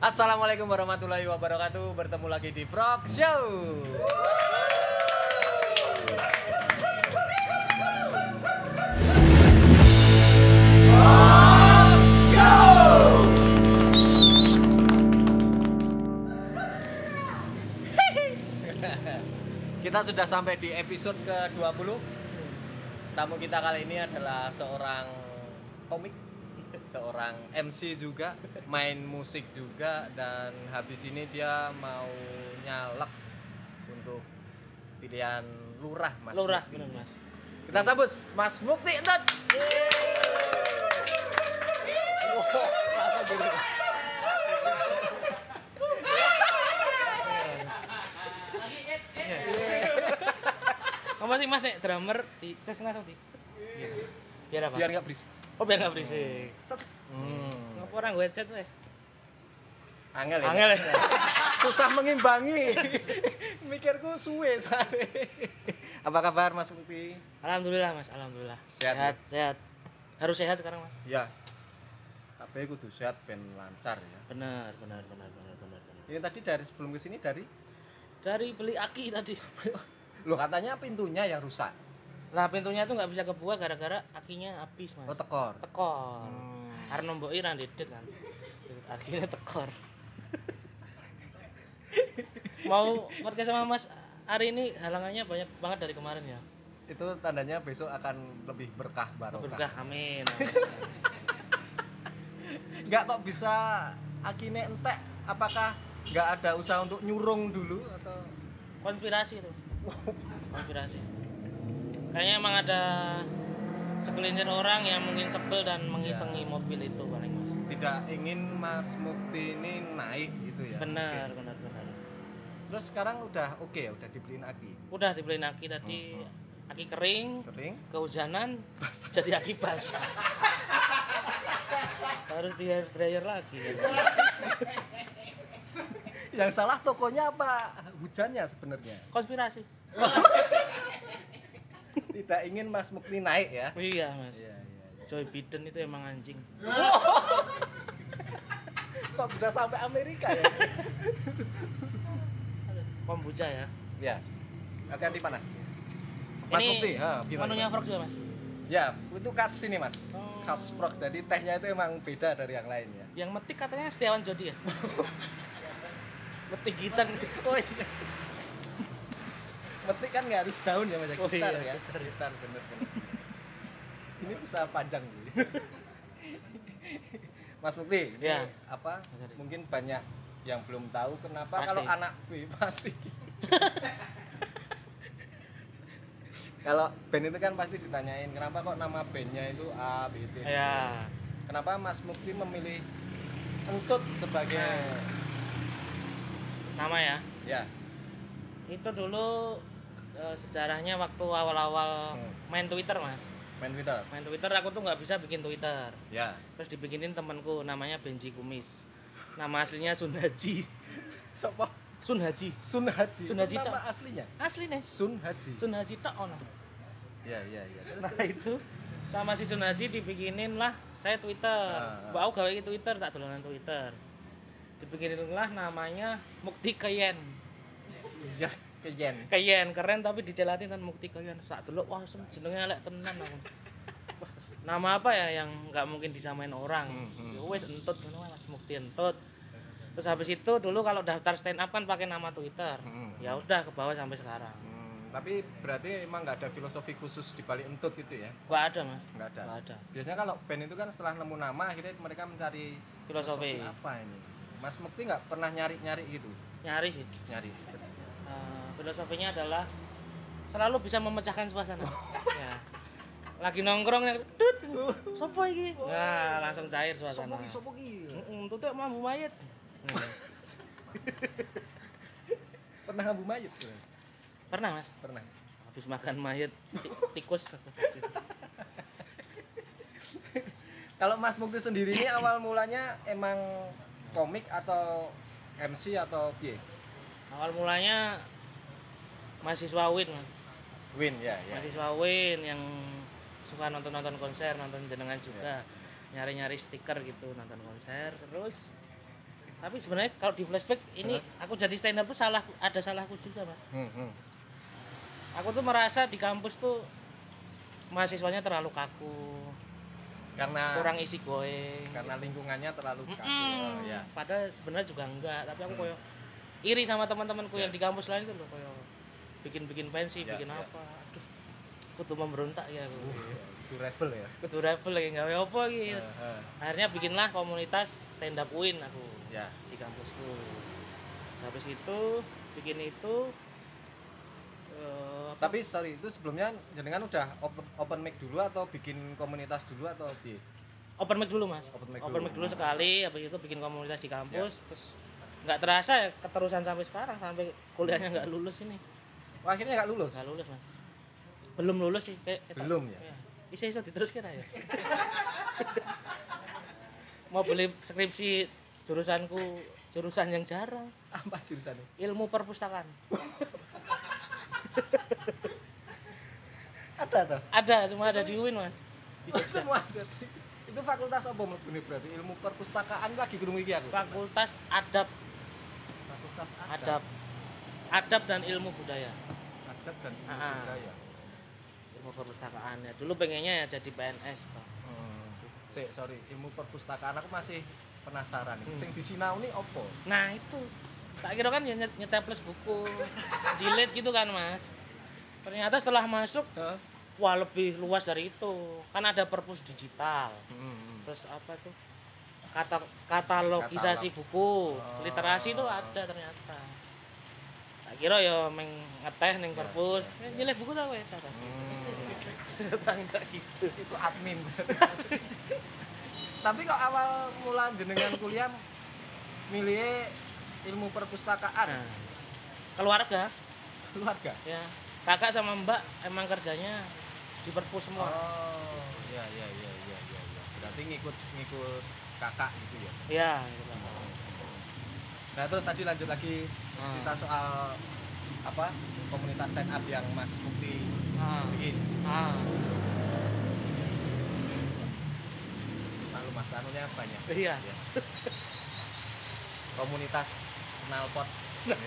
Assalamualaikum warahmatullahi wabarakatuh. Bertemu lagi di Frog Show. Kita sudah sampai di episode ke-20. Tamu kita kali ini adalah seorang komik, seorang MC juga, main musik juga, dan habis ini dia mau nyalek untuk pilihan lurah, Mas. Lurah, Mukti. benar Mas. Kita sambut Mas Mukti Entut. Apa sih Mas nek drummer di ces langsung di. Biar apa? Biar nggak berisik. Oh biar nggak berisik. Ngapa orang gue headset weh? Angel ya. Angel ya. Susah mengimbangi. Mikirku suwe soalnya. Apa kabar Mas Mukti? Alhamdulillah Mas, alhamdulillah. Sehat, Sehat. Harus sehat sekarang Mas. Ya. Tapi kudu sehat ben lancar ya. Benar. Ini tadi dari sebelum ke sini Dari beli aki tadi. loh katanya pintunya yang rusak. Lah pintunya tuh nggak bisa kebuka gara-gara akinya habis Mas. Oh tekor. Tekor. Karena mbok ira ndedet kan. Akinya tekor. Mau podcast sama Mas hari ini halangannya banyak banget dari kemarin ya. Itu tandanya besok akan lebih berkah barokah. Berkah, amin. Enggak kok bisa akine entek? Apakah enggak ada usaha untuk nyurung dulu atau Konspirasi itu. Konspirasi. Kayaknya emang ada segelintir orang yang mungkin sebel dan mengisengi mobil itu paling Mas. tidak ingin Mas Mukti ini naik gitu ya? Benar. Terus sekarang udah oke, udah dibeliin aki. Udah dibeliin aki tadi. Aki kering, kehujanan, jadi aki basah. Harus di hair dryer lagi. Yang salah tokonya apa hujannya sebenarnya? Konspirasi. Tidak ingin Mas Mukti naik ya? Iya Mas. Iya. Joe Biden itu emang anjing. Kok bisa sampai Amerika ya? Kombucha ya. Ya. Ganti panas. Mas Mukti, menunya Frog juga Mas. Ya, itu khas sini Mas. Khas Frog. Jadi tehnya itu emang beda dari yang lain ya. Yang metik katanya Setiawan Jodi ya. Metik gitar. Oh iya. Metik kan nggak harus daun ya Mas, Oh, gitar iya, ya. Gitar bener. Ini bisa panjang nih. Mas Mukti, ini Ya. apa? Mungkin banyak yang belum tahu kenapa Pasti. kalau anak B pasti. Kalau band itu kan pasti ditanyain kenapa kok nama bandnya itu A, B, C. Ya. Kenapa Mas Mukti memilih Entut sebagai Nama ya. ya? Itu dulu sejarahnya waktu awal-awal main Twitter Mas. Main Twitter. Main Twitter aku tuh nggak bisa bikin Twitter. Ya. Terus dibikinin temanku namanya Benji Kumis. Nama aslinya Sun Haji. Siapa? Sun Haji. Sun Haji. Sun Haji Nama tok. aslinya. Asli nih. Sun Haji. Sun Haji tok ono. Ya. Nah itu sama si Sun Haji dibikinin lah saya Twitter. Mbak aku gawe Twitter tak dolanan Twitter. Dibikinin lah namanya Mukti Keyen. Iya, kejen. Keyen keren tapi dijelatin kan Mukti Keyen. Sak delok wah jenenge elek tenan aku. Wah, nama apa ya yang nggak mungkin disamain orang. Ya wes Entut ngono Mas Mukti Entut. Terus habis itu dulu kalau daftar stand up kan pakai nama Twitter. Ya udah ke bawah sampai sekarang. Tapi berarti emang nggak ada filosofi khusus di balik Entut gitu ya? Nggak ada Mas. Nggak ada. Nggak ada. Biasanya kalau band itu kan setelah nemu nama akhirnya mereka mencari Filosofi. apa ini. Mas Mukti nggak pernah nyari-nyari gitu? Nyari sih. Nyari. Filosofinya adalah selalu bisa memecahkan suasana. Ya. Lagi nongkrong tut. Sopo iki? Nah, langsung cair suasana. Sopo ki? Tutuk mambu mayit. Pernah ngambu mayit? Pernah Mas? Pernah. Habis makan mayit tikus. Kalau Mas Mukti sendiri ini awal mulanya emang komik atau MC atau piye? Awal mulanya mahasiswa Win Mas. Win ya. Mahasiswa Win yang suka nonton konser, nonton jenengan juga. Nyari-nyari stiker gitu, nonton konser terus Tapi sebenarnya kalau di flashback ini aku jadi stand up tuh ada salahku juga, Mas. Aku tuh merasa di kampus tuh mahasiswanya terlalu kaku, Karena kurang isi going. karena lingkungannya terlalu kaku. Oh, ya. Padahal sebenarnya juga enggak, tapi aku koyo iri sama teman-temanku yang di kampus lain tuh loh, koyo bikin pensi, Ya, bikin ya. apa. Aduh, aku tuh memberontak ya aku. Itu rebel ya. Kudu rebel lagi gawe apa iki. Akhirnya bikinlah komunitas stand up win aku Ya. di kampusku. Habis itu bikin itu Tapi sorry, itu sebelumnya jenengan udah open mic dulu atau bikin komunitas dulu atau piye? open mic dulu, Mas. Open mic Open dulu. mic dulu sekali, habis itu bikin komunitas di kampus, terus nggak terasa ya keterusan sampai sekarang, sampai kuliahnya nggak lulus ini. Wah, akhirnya nggak lulus. Nggak lulus, Mas. Belum lulus sih, Belum ya? Bisa diteruskan aja. Mau beli skripsi jurusan yang jarang, Apa jurusannya? ilmu perpustakaan. Ada toh? Ada, cuma ada di UIN, Mas. Di Oh, Jogja. semua ada. Itu fakultas apa mlebune berarti? Ilmu perpustakaan lagi kurung iki aku. Fakultas Adab, Fakultas Adab dan Ilmu Budaya. Adab dan Ilmu Ah. Budaya. Ilmu perpustakaan ya. Dulu pengennya ya jadi PNS toh. Sorry, ilmu perpustakaan aku masih penasaran. Sing disinau ini opo? Nah, itu. Tak kira kan ya nyeteples buku, jilid gitu kan, Mas. Ternyata setelah masuk wah lebih luas dari itu. Kan ada perpus digital. Terus apa tuh? Katalogisasi buku, literasi itu ada ternyata. Tak kira ya meng ngeteh ning perpus, nyilih buku ta wes ada. Ternyata enggak gitu. Itu admin. Tapi kok awal mula jenengan kuliah milih ilmu perpustakaan? Nah, keluarga Keluarga? ya. Kakak sama Mbak emang kerjanya di perpus semua. Oh, iya. Berarti ngikut kakak gitu ya. Iya, gitu. Nah, terus tadi lanjut lagi cerita soal apa? Komunitas stand up yang Mas Mukti bikin. Lalu Mas anunya banyak. Iya. Ya. Komunitas knalpot. Ya.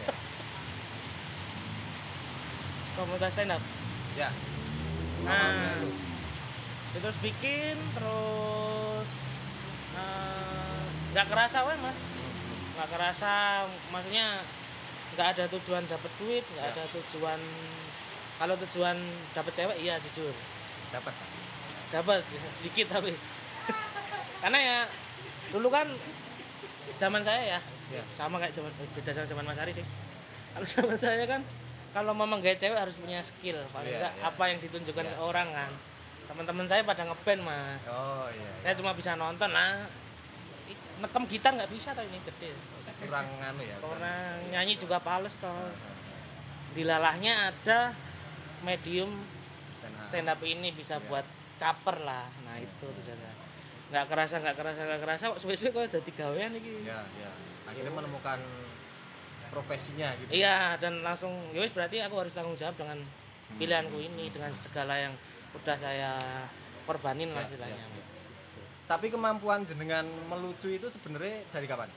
Komunitas stand up. Ya. Nah, terus bikin terus nggak kerasa weh, Mas. Nggak kerasa, maksudnya nggak ada tujuan dapat duit, nggak ada tujuan. Kalau tujuan dapat cewek, iya jujur Dapat. dapat dikit tapi karena ya dulu kan zaman saya ya sama kayak zaman beda sama zaman Mas Ari deh. Kalau zaman saya kan kalau mau menggait cewek harus punya skill paling enggak apa yang ditunjukkan ke orang kan. Teman-teman saya pada ngeband, Mas. Oh iya. Saya cuma bisa nonton lah. Nekem gitar nggak bisa tapi ini gede. Kurang anu ya. Orang nyanyi juga pales toh. Dilalahnya ada medium stand up ini bisa buat caper lah. Nah itu tuh saya. Nggak kerasa kok suwe-suwe kok dadi gawean iki. Ya. Akhirnya menemukan profesinya gitu. Iya, dan langsung ya wis berarti aku harus tanggung jawab dengan pilihanku ini, dengan segala yang udah saya korbanin lah istilahnya. Mas. Tapi kemampuan jenengan melucu itu sebenarnya dari kapan?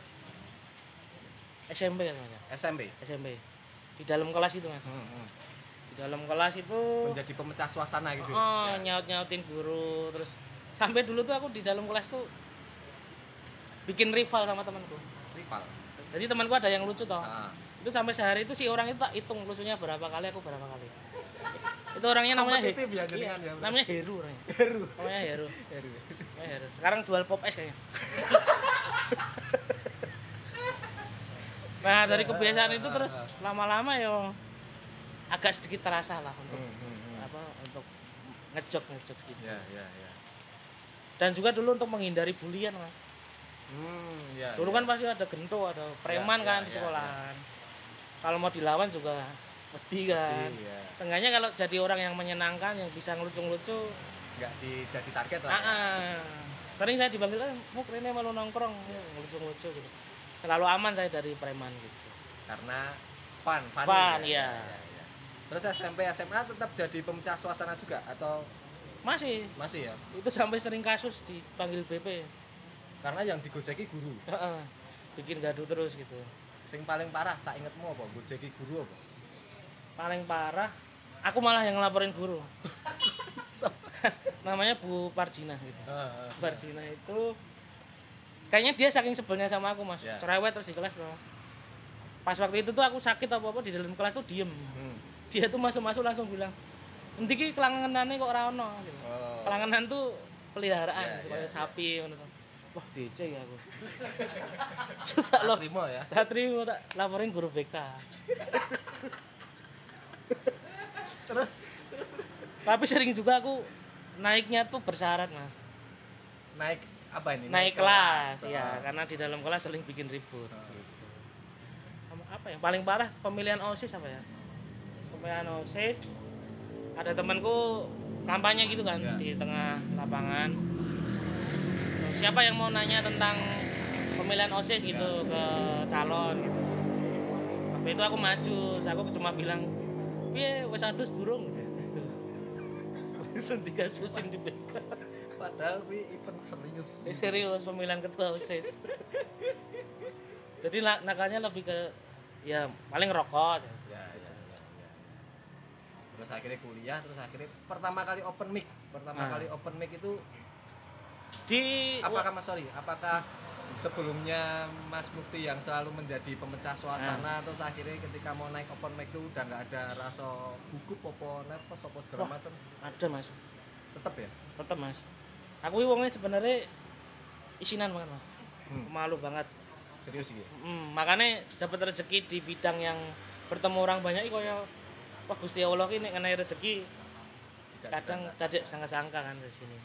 SMP kan Mas. SMP. Di dalam kelas itu, Mas. Di dalam kelas itu Menjadi pemecah suasana gitu. nyaut-nyautin guru, terus sampai dulu tuh aku di dalam kelas tuh bikin rival sama temanku. Rival. Jadi temanku ada yang lucu toh. Ah. Itu sampai sehari itu si orang itu tak hitung lucunya berapa kali, aku berapa kali. Itu orangnya namanya Kompetitif ya jenengan ya. namanya Heru orangnya. Heru. Namanya Heru. Sekarang jual pop es kayaknya. Nah, dari kebiasaan itu terus lama-lama yo agak sedikit terasa lah untuk untuk ngejok gitu. Ya. Dan juga dulu untuk menghindari bulian, Mas. Dulu kan pasti ada gento, ada preman kan di sekolahan. Kalau mau dilawan juga wedi kan. Seenggaknya kalau jadi orang yang menyenangkan, yang bisa ngelucu-ngelucu, nggak jadi target lah. Sering saya dipanggil, mau Rene malu nongkrong, ngelucu-ngelucu gitu. Selalu aman saya dari preman gitu. Karena fun ya. Terus SMP SMA tetap jadi pemecah suasana juga atau Masih ya? itu sampai sering kasus dipanggil BP. Karena yang digojeki guru. bikin gaduh terus gitu. Sing paling parah saingetmu apa? Gojeki guru apa? Paling parah aku malah yang ngelaporin guru. Namanya Bu Parjina gitu. Bu Parjina itu kayaknya dia saking sebelnya sama aku mas, cerewet terus di kelas loh. Pas waktu itu tuh aku sakit apa di dalam kelas tuh diem. Dia tuh masuk langsung bilang, "Endi ki kelanganane kok ora ono?" gitu. Kelanganan tuh peliharaan gitu, kayak sapi ngono tuh. Wah, DC ya aku. Susah loh. Terima ya. Tak terima tak laporin guru BK. Terus Tapi sering juga aku naiknya tuh bersyarat mas. naik apa ini? Naik kelas ya, karena di dalam kelas sering bikin ribut. Gitu. Sama apa yang paling parah pemilihan OSIS apa ya? Pemilihan OSIS ada temanku kampanye gitu kan di tengah lapangan. Siapa yang mau nanya tentang pemilihan OSIS gitu ke calon gitu. Waktu itu aku maju, aku cuma bilang, "Piye wis adus durung?" gitu. Sentikan susin di BK. Padahal event serius. Serius pemilihan ketua OSIS. Jadi nakalnya lebih ke ya paling rokok. Ya. Terus akhirnya kuliah, terus akhirnya pertama kali open mic itu apakah sebelumnya Mas Mukti yang selalu menjadi pemecah suasana terus akhirnya ketika mau naik open mic itu udah nggak ada rasa gugup apa nervous apa segala macam? Ada mas. Tetep mas. Aku wongnya sebenarnya isinan banget mas. Malu banget. Serius gitu. Makanya dapat rezeki di bidang yang bertemu orang banyak iki koyo wah Gusti Allah ki nek ngenai rezeki kadang tidak sangka-sangka kan di sini.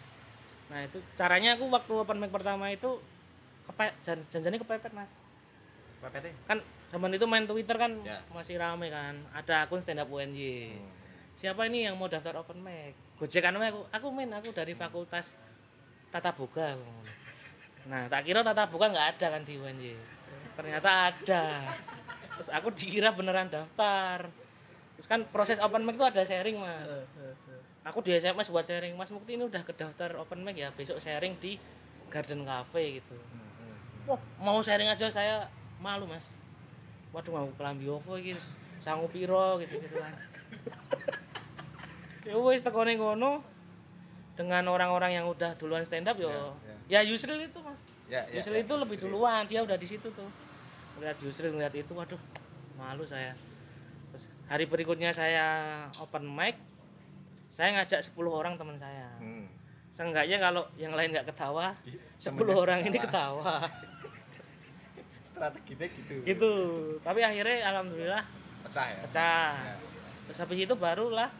Nah, itu caranya aku waktu open mic pertama itu janjane kepepet mas. Kepepet kan zaman itu main Twitter kan masih rame kan, ada akun stand up UNY. Siapa ini yang mau daftar open mic? Gojekan aku dari fakultas Tata Boga. Nah, tak kira Tata Boga nggak ada kan di UNY. Ternyata ada. Terus aku dikira beneran daftar. Terus kan proses open mic itu ada sharing mas. Aku di SMS buat sharing, Mas Mukti ini udah kedaftar open mic ya, besok sharing di Garden Cafe gitu. Wah, mau sharing aja saya malu mas. Waduh, mau kelambi opo iki, sangu piro gitu kan. Ya wis tekone ngono dengan orang-orang yang udah duluan stand up ya Yusril itu mas. Yusril itu lebih duluan, dia udah di situ tuh. Lihat Yusril ngeliat itu, waduh malu saya. Terus hari berikutnya saya open mic, saya ngajak 10 orang teman saya. Seenggaknya kalau yang lain nggak ketawa, 10 orang ini ketawa. Strateginya gitu. Gitu. Tapi akhirnya alhamdulillah pecah. Terus habis itu barulah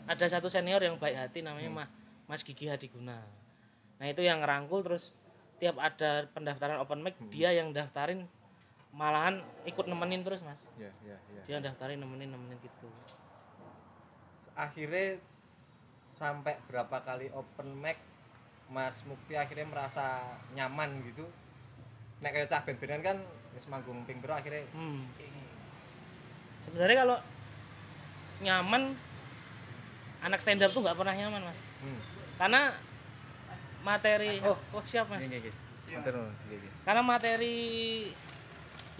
ada satu senior yang baik hati namanya Mas Gigi Hadiguna. Nah, itu yang ngerangkul, terus tiap ada pendaftaran open mic dia yang daftarin, malahan ikut nemenin terus mas. Dia daftarin nemenin gitu. Akhirnya sampai berapa kali open mic Mas Mukti akhirnya merasa nyaman gitu? Nek kayak cah band-bandan kan wis manggung ping pira akhirnya. Sebenarnya kalau nyaman anak stand up tuh nggak pernah nyaman mas. Karena materi siap mas. Karena materi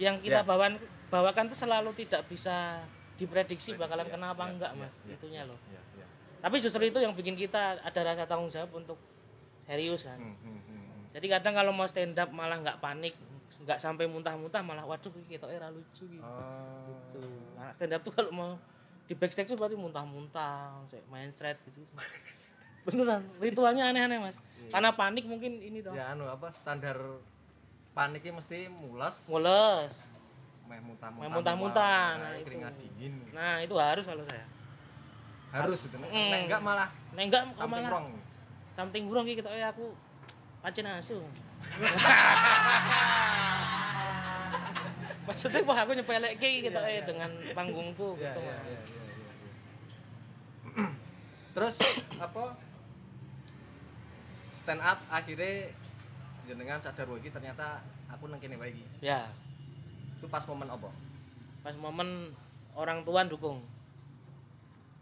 yang kita bawakan tuh selalu tidak bisa diprediksi bakalan kenapa enggak mas, itunya loh. Tapi justru itu yang bikin kita ada rasa tanggung jawab untuk serius kan. Jadi kadang kalau mau stand up malah nggak panik, nggak sampai muntah-muntah, malah waduh kita era lucu gitu. Gitu. Nah, stand up tuh kalau mau di backstage tuh berarti muntah-muntah, main thread gitu. Beneran, ritualnya aneh-aneh mas. Karena panik mungkin ini toh. Ya standar paniknya mesti mules. Meh muntah-muntah. Nah, keringat dingin. Nah, itu harus kalau saya. Harus itu. Nek enggak malah. Nek enggak something wrong. Something wrong gitu aku pancen asu. Maksudnya wah aku nyepelekke gitu dengan panggungku gitu. Terus apa? Stand up akhirnya jenengan sadar lagi ternyata aku nang kene wae iki. Ya. Itu pas momen apa? Pas momen orang tua dukung.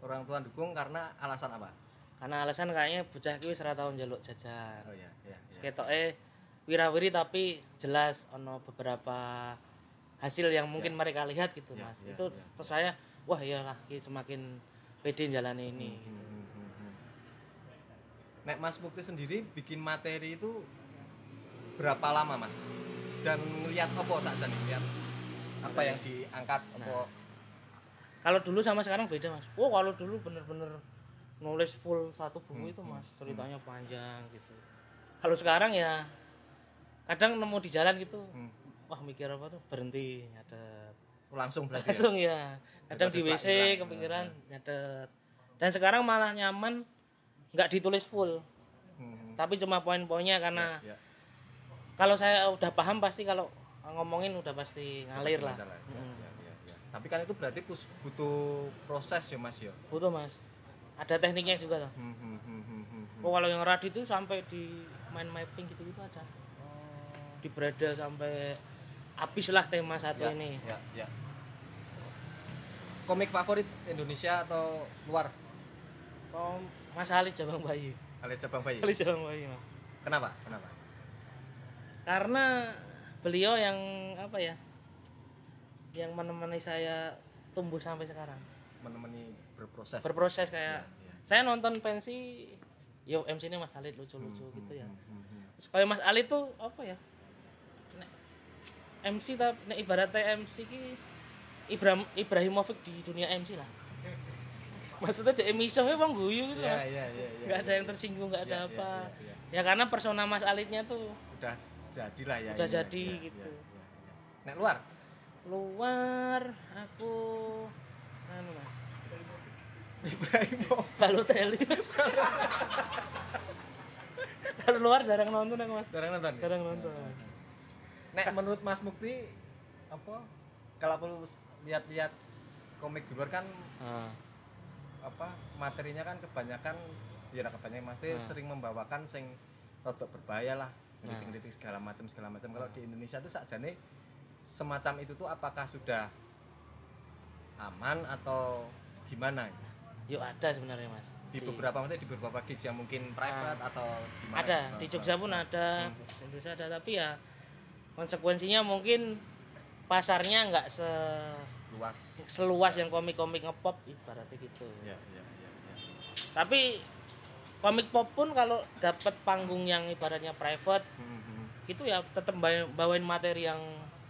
Orang tua dukung karena alasan apa? Karena alasan kayaknya bocah ki wis ora tau njaluk jajan. Oh iya. Ketoke wirawiri tapi jelas ono beberapa hasil yang mungkin mereka lihat gitu Ya, Mas. ya, Itu ya. terus saya wah iyalah semakin pede jalani ini gitu. Nek Mas Mukti sendiri bikin materi itu berapa lama Mas? Dan ngelihat apa saja nih? Lihat apa yang diangkat apa? Kalau dulu sama sekarang beda Mas. Oh, kalau dulu bener-bener nulis full satu buku itu Mas, ceritanya panjang gitu. Kalau sekarang ya kadang nemu di jalan gitu. Wah, mikir apa tuh? Berhenti, nyatet. Langsung berarti. Langsung ya. Kadang di Daripada WC hilang. kepikiran nyatet. Dan sekarang malah nyaman nggak ditulis full. Tapi cuma poin-poinnya karena Ya. kalau saya udah paham pasti kalau ngomongin udah pasti ngalir lah. Ya. Tapi kan itu berarti butuh proses ya Mas ya. Butuh Mas. Ada tekniknya juga loh. Oh, kalau yang radi itu sampai di mind mapping gitu-gitu ada. Di bredel sampai habis lah tema satu ini. Ya. Komik favorit Indonesia atau luar? Oh, Mas Ali Jabang Bayi. Ali Jabang Bayi. Ali Jabang Bayi Mas. Kenapa? Karena beliau yang apa ya? Yang menemani saya tumbuh sampai sekarang. Menemani berproses. Berproses kayak Ya. saya nonton pensi, yo MC ini Mas Ali lucu-lucu gitu ya. Terus kayak Mas Ali tuh apa ya? MC tapi ibaratnya MC ki Ibrahimovic di dunia MC lah. Maksudnya di emisah emang guyu gitu. Ya. Nggak ada yang tersinggung, nggak ada Ya, apa. ya. Ya karena persona Mas Alitnya tuh Udah jadilah ya. udah ini. jadi Ya, gitu. ya. Nek luar? Luar aku anu Mas. Ibrahimo. Balotelli. Mas. Kalau luar jarang nonton aku Mas. Jarang nonton. Jarang nonton. Nek menurut Mas Mukti apa? Kalau aku lihat-lihat komik di luar kan apa materinya kan kebanyakan Masti sering membawakan sing rodok berbahaya lah, ngeritik-ngeritik segala macam. Kalau di Indonesia tuh sakjane semacam itu tuh apakah sudah aman atau gimana? Yuk ada sebenarnya Mas. Di beberapa gigs yang mungkin private atau di mana? Ada, di Jogja pun ada, di Indonesia ada, tapi ya konsekuensinya mungkin pasarnya nggak seluas yang komik-komik ngepop ibaratnya gitu. Ya. Tapi komik pop pun kalau dapat panggung yang ibaratnya private gitu ya tetap bawain materi yang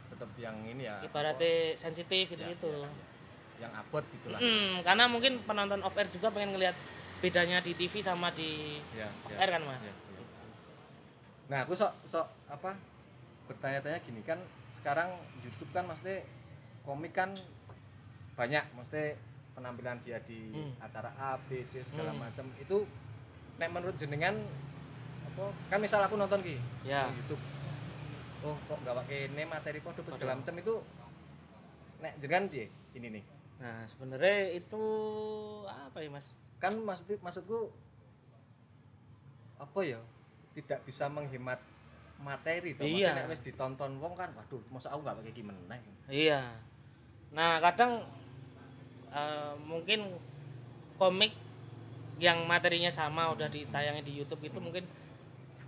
Tetap yang ini ya. ibaratnya sensitif gitu-gitu. Yang abot gitulah. Karena mungkin penonton off air juga pengen ngelihat bedanya di TV sama di off air kan Mas. Ya. Nah, aku sok apa bertanya-tanya gini kan sekarang YouTube kan maksudnya komik kan banyak maksudnya penampilan dia di acara A, B, C segala macam itu nek menurut jenengan apa kan misal aku nonton ki di YouTube oh kok nggak pakai ini materi kode segala macam itu nek jenengan piye ini nih. Nah sebenarnya itu apa ya Mas kan maksudku apa ya tidak bisa menghemat materi toh iya. Nek wis ditonton wong kan waduh masa aku nggak pakai gimana iya. Nah kadang mungkin komik yang materinya sama udah ditayangin di YouTube itu mungkin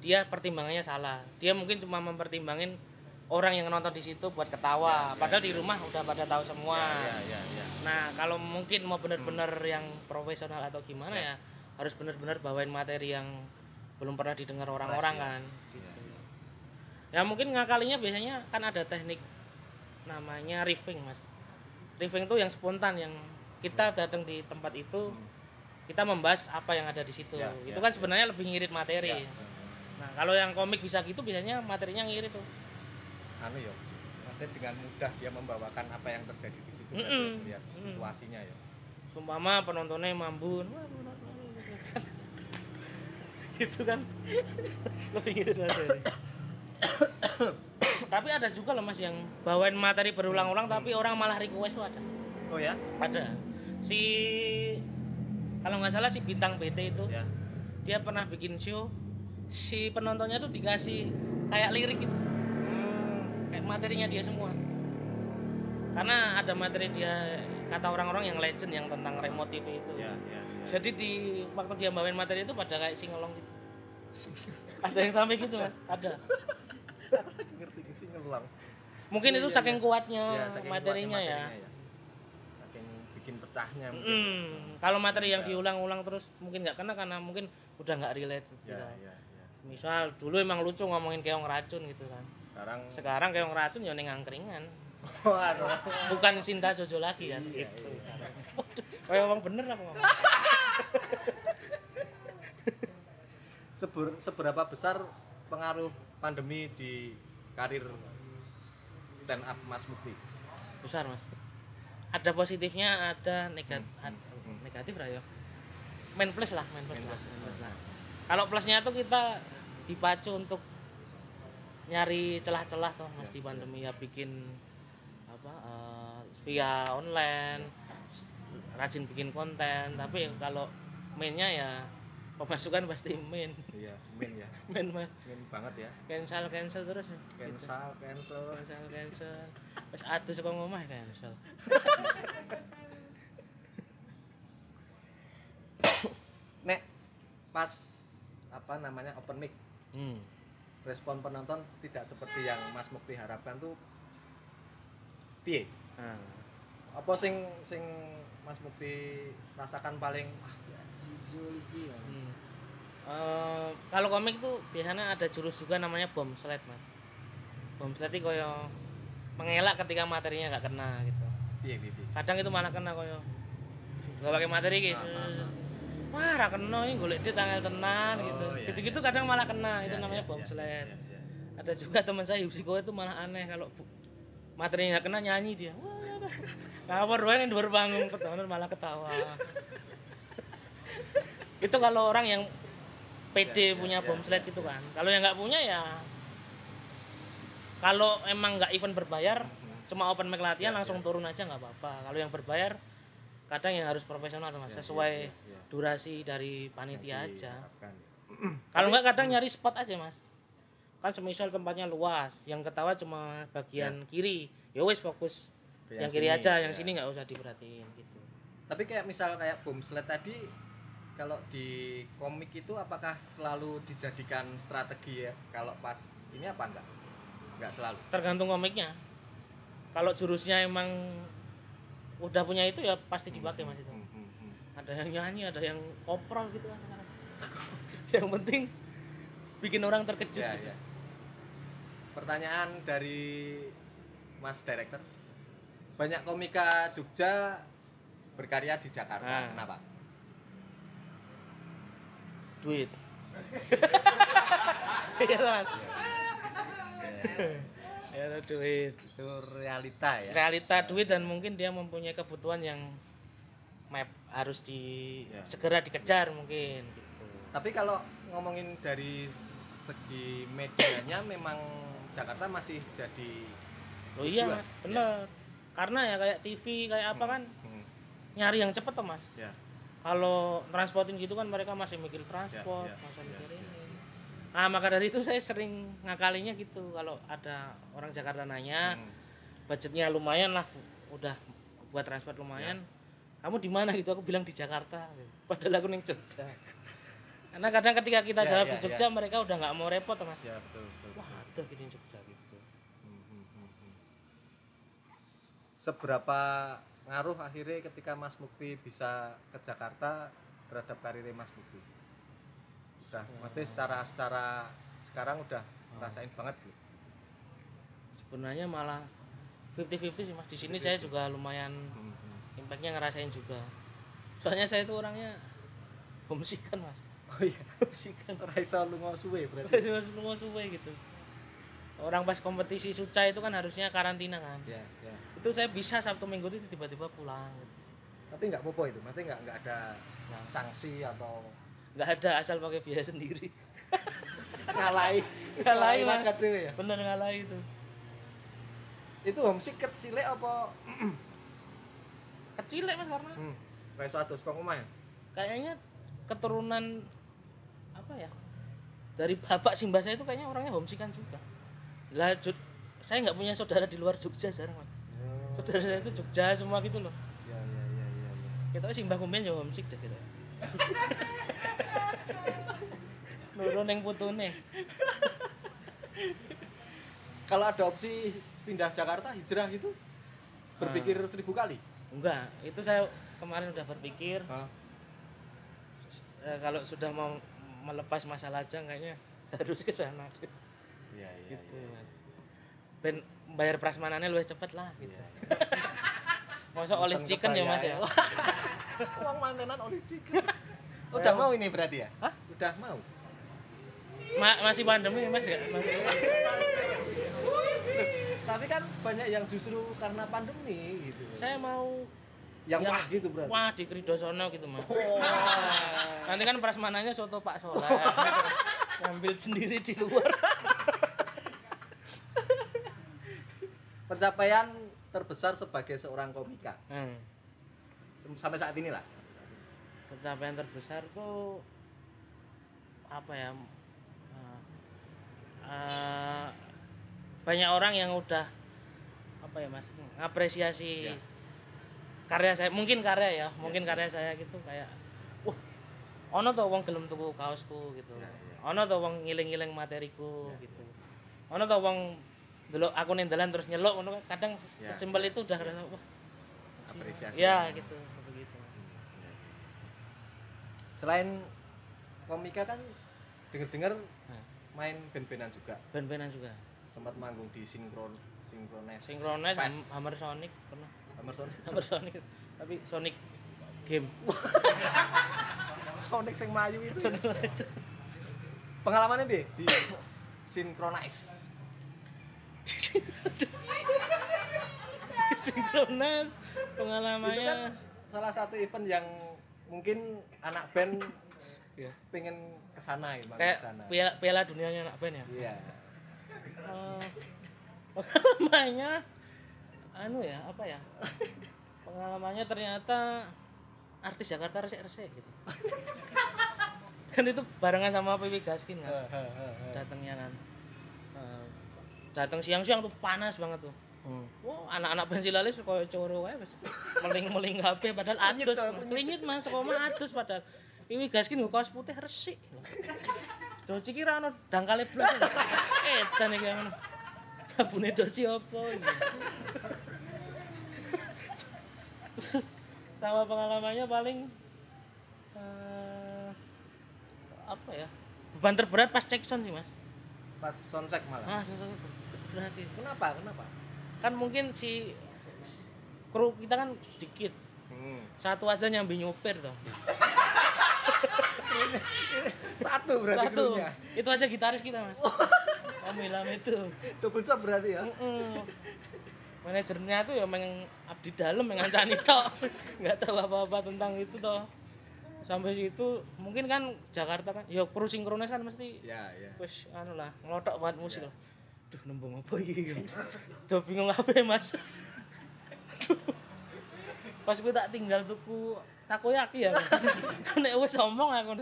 dia pertimbangannya salah. Dia mungkin cuma mempertimbangin orang yang nonton di situ buat ketawa. Padahal di rumah udah pada tahu semua. Ya. Nah kalau mungkin mau bener-bener yang profesional atau gimana ya harus bener-bener bawain materi yang belum pernah didengar orang-orang kan. Gitu. Ya mungkin ngakalinya biasanya kan ada teknik namanya riffing Mas. Riffing itu yang spontan yang kita datang di tempat itu kita membahas apa yang ada di situ. Itu kan sebenarnya lebih ngirit materi. Nah, kalau yang komik bisa gitu biasanya materinya ngirit tuh. Anu ya. Maksudnya dengan mudah dia membawakan apa yang terjadi di situ lihat situasinya ya. Sumpama penontonnya mambun. Gitu kan. Lebih ngirit materi. Tapi ada juga loh Mas yang bawain materi berulang-ulang tapi orang malah request tuh ada. Oh ya? Ada. Si kalau nggak salah si Bintang BT itu dia pernah bikin show si penontonnya tuh dikasih kayak lirik gitu kayak materinya dia semua karena ada materi dia kata orang-orang yang legend yang tentang remote TV itu jadi di waktu dia bawain materi itu pada kayak singelong gitu ada yang sampai gitu Mas ada Aku lagi ngerti sih ngelong. Mungkin Iya, itu iya, saking iya. kuatnya Ya, saking materinya kuatnya ya. Saking bikin pecahnya mungkin. Kalau materi yang Nempel. diulang-ulang terus mungkin nggak kena karena mungkin udah nggak relate gitu. Ya, ya, ya. Misal dulu emang lucu ngomongin keong racun gitu kan. Sekarang keong racun ya ning angkringan. Waduh. Bukan Sinta Jojo lagi kan Iya, gitu. iya. Kayak ngomong bener apa ngomong? Seberapa besar pengaruh pandemi di karir stand up Mas Mukti? Besar Mas. Ada positifnya, ada negatif lah ya. Main plus lah. Kalau plusnya tuh kita dipacu untuk nyari celah-celah tuh Mas di pandemi ya bikin apa via online, rajin bikin konten. Tapi kalau mainnya ya pemasukan pasti main. Iya, main ya. Main Mas. Main banget ya. Cancel terus ya. Cancel. Terus atus kok ngomah cancel. Nek pas apa namanya open mic, respon penonton tidak seperti yang Mas Mukti harapkan tuh piye? Apa sing Mas Mukti rasakan paling judul iki ya? Kalau komik tuh biasanya ada jurus juga namanya bom slide Mas. Bom slide itu koyo mengelak ketika materinya nggak kena gitu. Piye. Kadang itu malah kena koyo nggak pakai materi gitu. Wah, ra kena ini golek dit angel tenan gitu. Iya, Gitu-gitu kadang malah kena, itu namanya bom iya, slide. iya. Ada juga teman saya Yusiko itu malah aneh kalau materinya nggak kena nyanyi dia. Wah, ngawur wae ning dhuwur panggung ketonton malah ketawa. Itu kalau orang yang PD punya bom slide gitu kan. Kalau yang nggak punya ya kalau emang nggak event berbayar, cuma open mic latihan langsung turun aja nggak apa-apa. Kalau yang berbayar kadang yang harus profesional Mas, sesuai durasi dari panitia aja. Kalau nggak kadang nyari spot aja Mas. Kan semisal tempatnya luas, yang ketawa cuma bagian kiri, ya wes fokus yang kiri sini, aja, yang sini nggak usah diperhatiin gitu. Tapi kayak misal kayak bom slide tadi, kalau di komik itu apakah selalu dijadikan strategi ya? Kalau pas ini apa enggak? Enggak selalu. Tergantung komiknya. Kalau jurusnya emang udah punya itu ya pasti dipakai Mas itu. Ada yang nyanyi, ada yang koprol gitu kan. Yang penting bikin orang terkejut. Ya, gitu. ya. Pertanyaan dari Mas Director. Banyak komika Jogja berkarya di Jakarta. Kenapa? Duit. Iya Mas. Ya duit. Itu realita ya. Realita duit dan mungkin dia mempunyai kebutuhan yang harus segera dikejar mungkin gitu. Tapi kalau ngomongin dari segi medianya memang Jakarta masih jadi Iya Mas, bener. Karena ya kayak TV kayak apa kan nyari yang cepet toh Mas. Ya. Kalau transportin gitu kan mereka masih mikir transport, masih mikir ini. Nah, maka dari itu saya sering ngakalinya gitu kalau ada orang Jakarta nanya, budgetnya lumayan lah, udah buat transport lumayan. Kamu di mana gitu? Aku bilang di Jakarta. Padahal aku ning Jogja. Karena kadang ketika kita jawab di Jogja mereka udah nggak mau repot Mas. Ya, betul. Wah, ada gitu di Jogja gitu. Seberapa ngaruh akhirnya ketika Mas Mukti bisa ke Jakarta terhadap karir Mas Mukti? Udah, maksudnya secara sekarang udah rasain banget gitu. Sebenarnya malah 50-50 sih Mas. Di sini saya juga lumayan impactnya ngerasain juga. Soalnya saya itu orangnya homesick-an Mas. Oh iya, Homesick-an. ora iso lunga suwe berarti. Lunga suwe gitu. Orang pas kompetisi Suca itu kan harusnya karantina kan. Ya. Itu saya bisa Sabtu Minggu itu tiba-tiba pulang gitu. Tapi nggak apa-apa itu, maksudnya nggak ada sanksi atau Nggak ada, asal pakai biaya sendiri. ngalahi Mas. Ya? Bener ngalahi itu. Itu homesick kecil apa? Kecil Mas karena Kayak suatu kok omah ya? kayaknya keturunan apa ya? Dari bapak simbah saya itu kayaknya orangnya homesick-an juga. Lah saya nggak punya saudara di luar Jogja jarang Mas. Saudara saya itu Jogja semua gitu loh. Ya. Kita simbah kumpen yo homesick deh gitu. Nurun yang putune. Kalau ada opsi pindah Jakarta, hijrah gitu, berpikir 1000 kali? Enggak, itu saya kemarin udah berpikir kalau sudah mau melepas masa lajang kayaknya harus ke sana. Iya, Gitu, Mas. Ben bayar prasmanannya lebih cepet lah gitu. Masa olive chicken ya, Mas ya? Uang mantenan olive chicken. Udah mau ini berarti ya? Hah? Udah mau. Masih pandemi, Mas ya? Tapi kan banyak yang justru karena pandemi gitu. Saya mau Yang wah gitu berarti. Wah, di Kridosono gitu, Mas. Nanti kan prasmanannya soto Pak Solah. Ngambil sendiri di luar. Pencapaian terbesar sebagai seorang komika Hmm. sampai saat ini lah. Pencapaian terbesar tuh apa ya? Banyak orang yang udah apa ya, Mas, ngapresiasi karya saya, mungkin karya saya gitu, kayak ono to wong gelem tuku kaosku gitu. Ono to wong ngiling-ngiling materiku gitu. Ono to wong delok aku ning dalan terus nyeluk ngono, kadang sesimpel itu udah rasa wah Apresiasi. ya gitu, begitu. Selain komika kan dengar-dengar main band-bandan juga. Band-bandan juga. Sempat manggung di Synchronize Synchronize Hammer Sonic pernah. Hammer Sonic. Tapi Sonic game. Sonic sing mayu itu. Ya? Pengalamannya piye di Synchronize? Synchronize pengalamannya. Itu kan salah satu event yang mungkin anak band pengen kesana ya, kayak kesana. piala dunianya anak band ya. Iya. Pengalamannya pengalamannya ternyata artis Jakarta resek-resek gitu. Kan itu barengan sama Pipi Gaskin kan. Datangnya kan. Datang siang-siang tuh panas banget tuh. Wah, anak-anak bensilalis koyo coro wae wis meling-meling kabeh padahal atus. Klinyit Mas, kok mah atus padahal. Pipi Gaskin nggo kaos putih resik. Doci ki ra ono dangkale blas. Edan iki ngono. Sabune doci opo iki? Sama pengalamannya paling apa ya? Beban terberat pas cek sound sih, Mas. Pas soundcheck malah. Berat itu. Kenapa? Kan mungkin si kru kita kan dikit. Satu aja nyambi nyopir toh. Satu berarti krunya. Itu aja gitaris kita, Mas. Om Ilham itu. Double job berarti ya. Manajernya tuh ya abdi dalam ngancani tok. Enggak tahu apa-apa tentang itu toh. Sampai situ mungkin kan Jakarta kan ya kru Synchronize kan mesti wis anu lah ngelotok banget musik lah. Duh nembung apa iki. Duh bingung apa ya, Mas. Duh. Pas gue tak tinggal tuku takoyaki ya. Nek wis omong aku.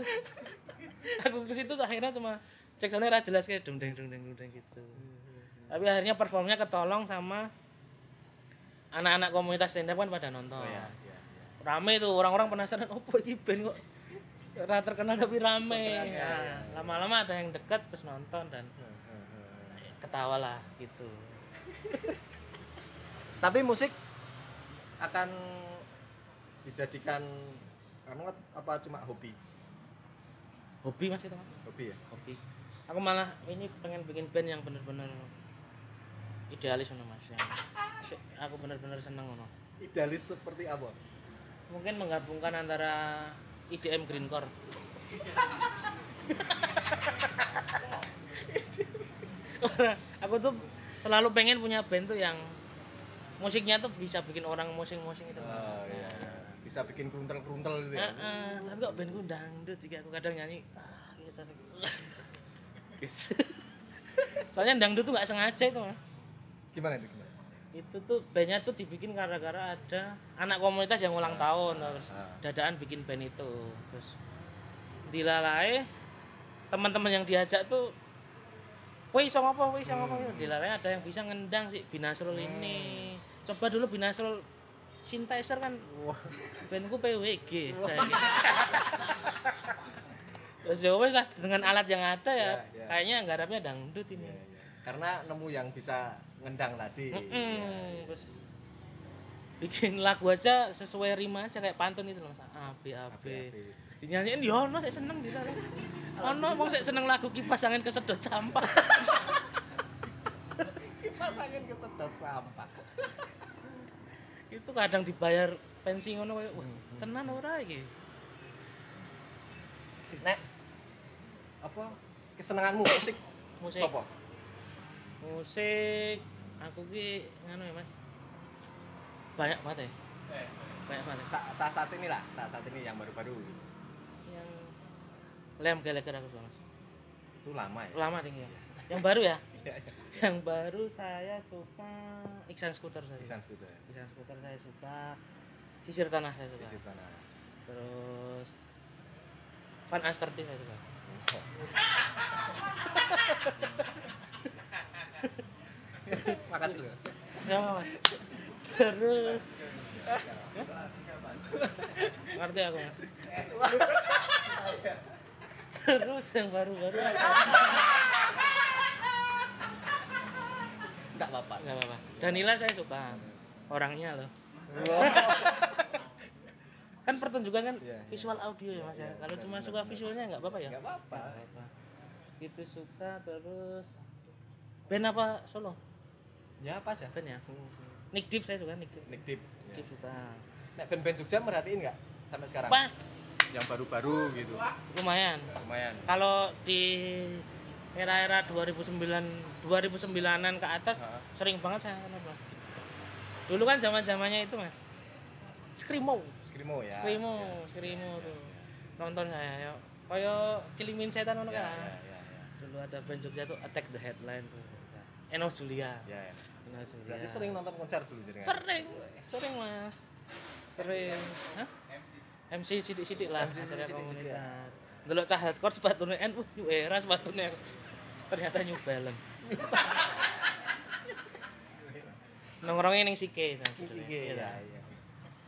Aku ke situ akhirnya cuma cek soalnya ra jelas kayak deng gitu. Tapi akhirnya performnya ketolong sama anak-anak komunitas stand up kan pada nonton. Rame tuh orang-orang penasaran opo iki band kok ora terkenal tapi rame. Nah, lama-lama ada yang dekat terus nonton dan ketawa lah gitu. Tapi musik akan dijadikan apa cuma hobi? Hobi Mas itu, Mas. Hobi ya? Hobi. Aku malah ini pengen bikin band yang bener-bener idealis ngono, Mas. Aku bener-bener seneng ngono. Idealis seperti apa? Mungkin menggabungkan antara IDM greencore. Aku tuh selalu pengen punya band tuh yang musiknya tuh bisa bikin orang mosing-mosing itu. Iya. Bisa bikin kruntel-kruntel gitu ya. Tapi kok bandku dangdut iki aku kadang nyanyi gitu. Gitu. Soalnya dangdut tuh enggak sengaja itu, Mas. Gimana itu? Itu tuh bandnya tuh dibikin gara-gara ada anak komunitas yang ulang tahun terus dadaan bikin band itu terus dilalai teman-teman yang diajak tuh woi iso apa dilalai ada yang bisa ngendang si Binasrul ini coba dulu Binasrul synthesizer kan bandku PWG terus ya wes lah dengan alat yang ada ya kayaknya garapnya dangdut ini Karena nemu yang bisa ngendang tadi. Terus bikin lagu aja sesuai rima aja kayak pantun itu loh Mas. AB. Dinyanyiin yo ono sik seneng gitu. Ono wong sik seneng lagu kipas angin kesedot sampah. Kipas angin kesedot sampah. Itu kadang dibayar pensi ngono koyo tenan ora iki. Nek apa kesenanganmu musik? Musik. Sopo? Musik aku ki ngono ya Mas. Banyak banget ya. Banyak banget. Saat ini lah, saat ini yang baru-baru. Yang Liam Gallagher aku suka Mas. Itu lama ya? Lama ding ya. Yang baru ya? Iya, iya. Yang baru saya suka Iksan Scooter saya. Iksan Scooter. Iksan Scooter saya suka. Sisir Tanah saya suka. Sisir Tanah. Terus Van Asterti saya suka. Makasih loh. Ya Mas. Terus ngerti aku Mas. Terus yang baru-baru Enggak apa-apa. nggak apa-apa. Danila saya suka orangnya loh. Kan pertunjukan kan Iya, iya. visual audio ya Mas ya. Iya, Kalau cuma benar, suka benar. visualnya nggak apa-apa ya. Enggak apa-apa. Nggak apa-apa. Itu suka terus band apa solo? Ya apa aja? Band ya. Nick Deep saya suka Nick Deep. Nick Deep. Nick Deep suka. Nek band-band Jogja merhatiin enggak sampai sekarang? Apa? Yang baru-baru gitu. Lumayan. Lumayan. Kalau di era-era 2009-an ke atas Heeh. sering banget saya nonton Mas. Dulu kan zaman-zamannya itu Mas. Screamo Skrimo ya. Skrimo tuh. Nonton saya ya. Kayak Kilimin Setan ngono Ya, kan. ya, ya, ya. Dulu ada band Jogja tuh Attack the Headline tuh. Eno Julia. Ya, ya. Eno Julia. Berarti sering nonton konser dulu jadi. Sering Mas. Sering. Hah? MC sidik-sidik lah MC acara sidik-sidik komunitas. Delok cah hardcore sepatune NU New Era sepatune. Ternyata New Balance. Nongkrongnya ning Sike. Sike ya, ya.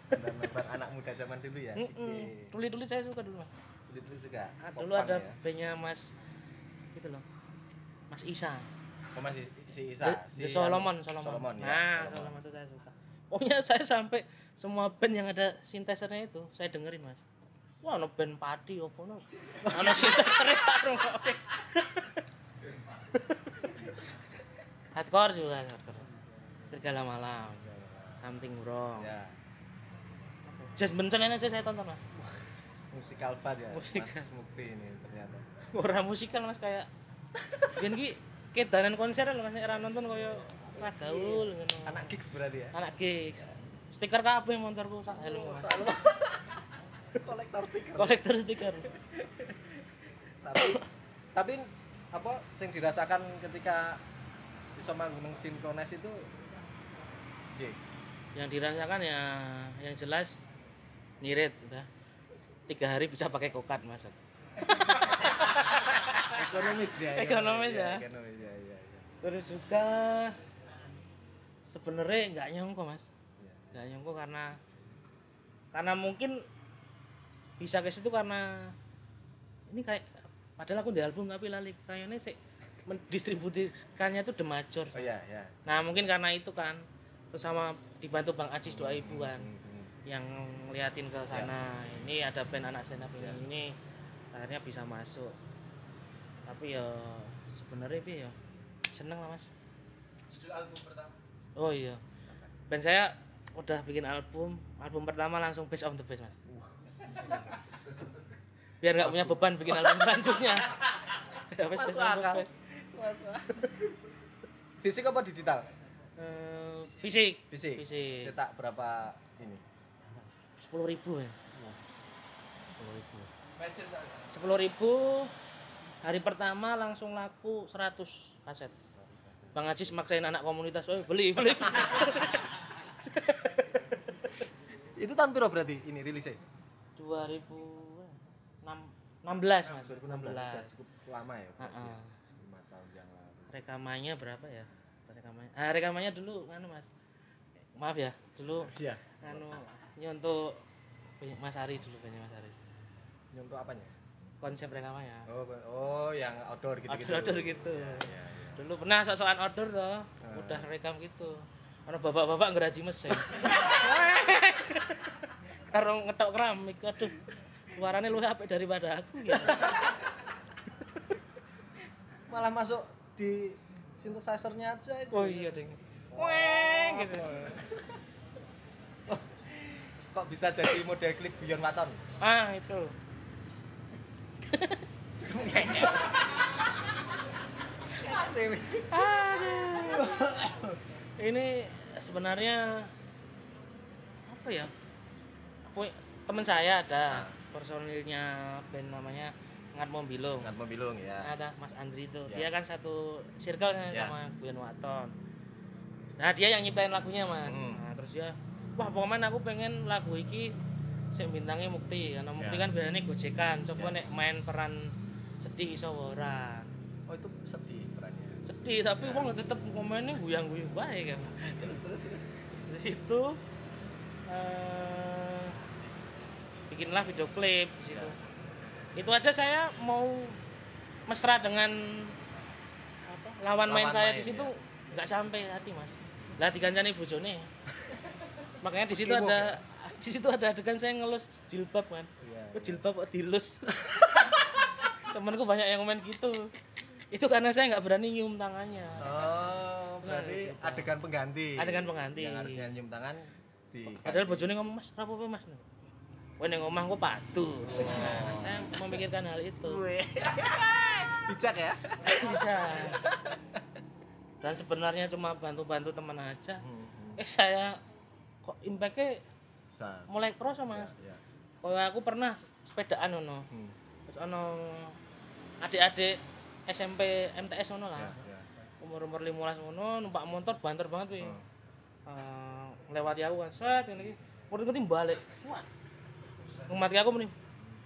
Nonton anak muda zaman dulu ya, Sike. Tuli-tuli saya suka dulu Mas. Dulu juga. Dulu ada bandnya Mas gitu loh. Mas Isa. Oh, masih si Isa, The Solomon. ya. Nah, Solomon itu saya suka. Pokoknya saya sampai semua band yang ada synthesizer-nya itu saya dengerin Mas. Wah, ono band padi opo ono. Ono synthesizer karo kok. Hardcore juga hardcore. Serigala Malam. Something Wrong. Ya. Jazz Benson aja saya tonton Mas. Musikal banget ya. Musikal. Mas Mukti ini ternyata. Ora musikal Mas kayak biyen ki kedanan konser lho Mas nek ora nonton kaya ra gaul ngono. Anak gigs berarti ya. Anak gigs. Stiker kabeh motorku sak helm Mas. Kolektor stiker. Kolektor stiker. Tapi apa yang dirasakan ketika bisa manggung sinkronis itu nggih. Yang dirasakan ya yang jelas nyirit gitu. 3 hari bisa pakai kokat Mas. Ekonomis dia. Ekonomis ya. Ekonomis ya, ya. Terus juga sebenarnya nggak nyongko Mas. Iya. Nggak nyongko karena mungkin bisa ke situ karena ini kayak padahal aku di album tapi lali kayaknya sih mendistributikannya tuh The Major. Oh iya, ya. Nah mungkin karena itu kan terus sama dibantu Bang Ajis 2000 kan yang ngeliatin ke sana ini ada band anak stand up ini akhirnya bisa masuk tapi ya sebenarnya ya seneng lah Mas. Judul album pertama. Oh iya band saya udah bikin album pertama langsung Best of the Best Mas. Biar nggak punya beban bikin album selanjutnya. Best of the Best. Fisik apa digital? Fisik. Fisik. Cetak berapa ini? 10.000 ya. 10.000. 10.000 hari pertama langsung laku 100 kaset. Bang Ajis maksain anak komunitas, beli. Itu tahun berapa berarti ini rilisnya? 2016 Mas. 2016. Cukup lama ya. Heeh. 5 tahun yang lalu. Rekamannya berapa ya? Rekamannya dulu anu Mas. Maaf ya, dulu Iya. anu nyontok Mas Ari dulu banyak Mas Ari. Nyontok apanya? konsep rekamannya. Oh, yang outdoor gitu-gitu. Outdoor gitu. Ya, ya. Dulu pernah sok-sokan outdoor toh, udah rekam gitu. Ana bapak-bapak ngeraji mesin. Karo ngetok keramik, aduh. Suaranya luwih apik daripada aku ya. Malah masuk di synthesizer-nya aja itu. Oh iya, Ding. Weng gitu. Kok bisa jadi model klip Guyon Waton? Ah, itu. Aduh. Ini sebenarnya apa ya? Teman saya ada personilnya band namanya Ngat Mombilung. Ngat Mombilung ya. Ada Mas Andri itu. Ya. Dia kan satu circle kan Ya. sama Guyon Waton. Nah, dia yang nyiptain lagunya, Mas. Nah, terus dia, wah pokoknya aku pengen lagu iki sing bintangnya Mukti. Karena Mukti kan biasanya gojekan. Coba nek main peran sedih iso ora. Oh, itu sedih perannya. Sedih tapi wong tetep komennya guyang-guyung bae kan. Terus. Dari situ bikinlah video klip di situ. Itu aja saya mau mesra dengan apa? Lawan main saya di situ nggak sampai hati, Mas. Lah digancani bojone. Makanya di situ ada adegan saya ngelus jilbab kan. Kok jilbab kok dilus. Temanku banyak yang komen gitu. Itu karena saya nggak berani nyium tangannya. Oh, berarti adegan pengganti. Adegan pengganti. Yang harusnya nyium tangan di. Padahal bojone ngomong, "Mas, apa Mas?" Kowe ning omah kok patuh. Nah, saya memikirkan hal itu. Bijak ya? Bisa. Dan sebenarnya cuma bantu-bantu teman aja. Saya kok impact-nya Besar. mulai kerasa, Mas. Ya. Kalau aku pernah sepedaan ono. Terus ono adik-adik SMP MTS ono lah. Ya. Umur-umur 15 ono numpak motor banter banget kuwi. Lewati aku kan set ngene iki. Ngerti balik. Wah. Ngomati aku meni.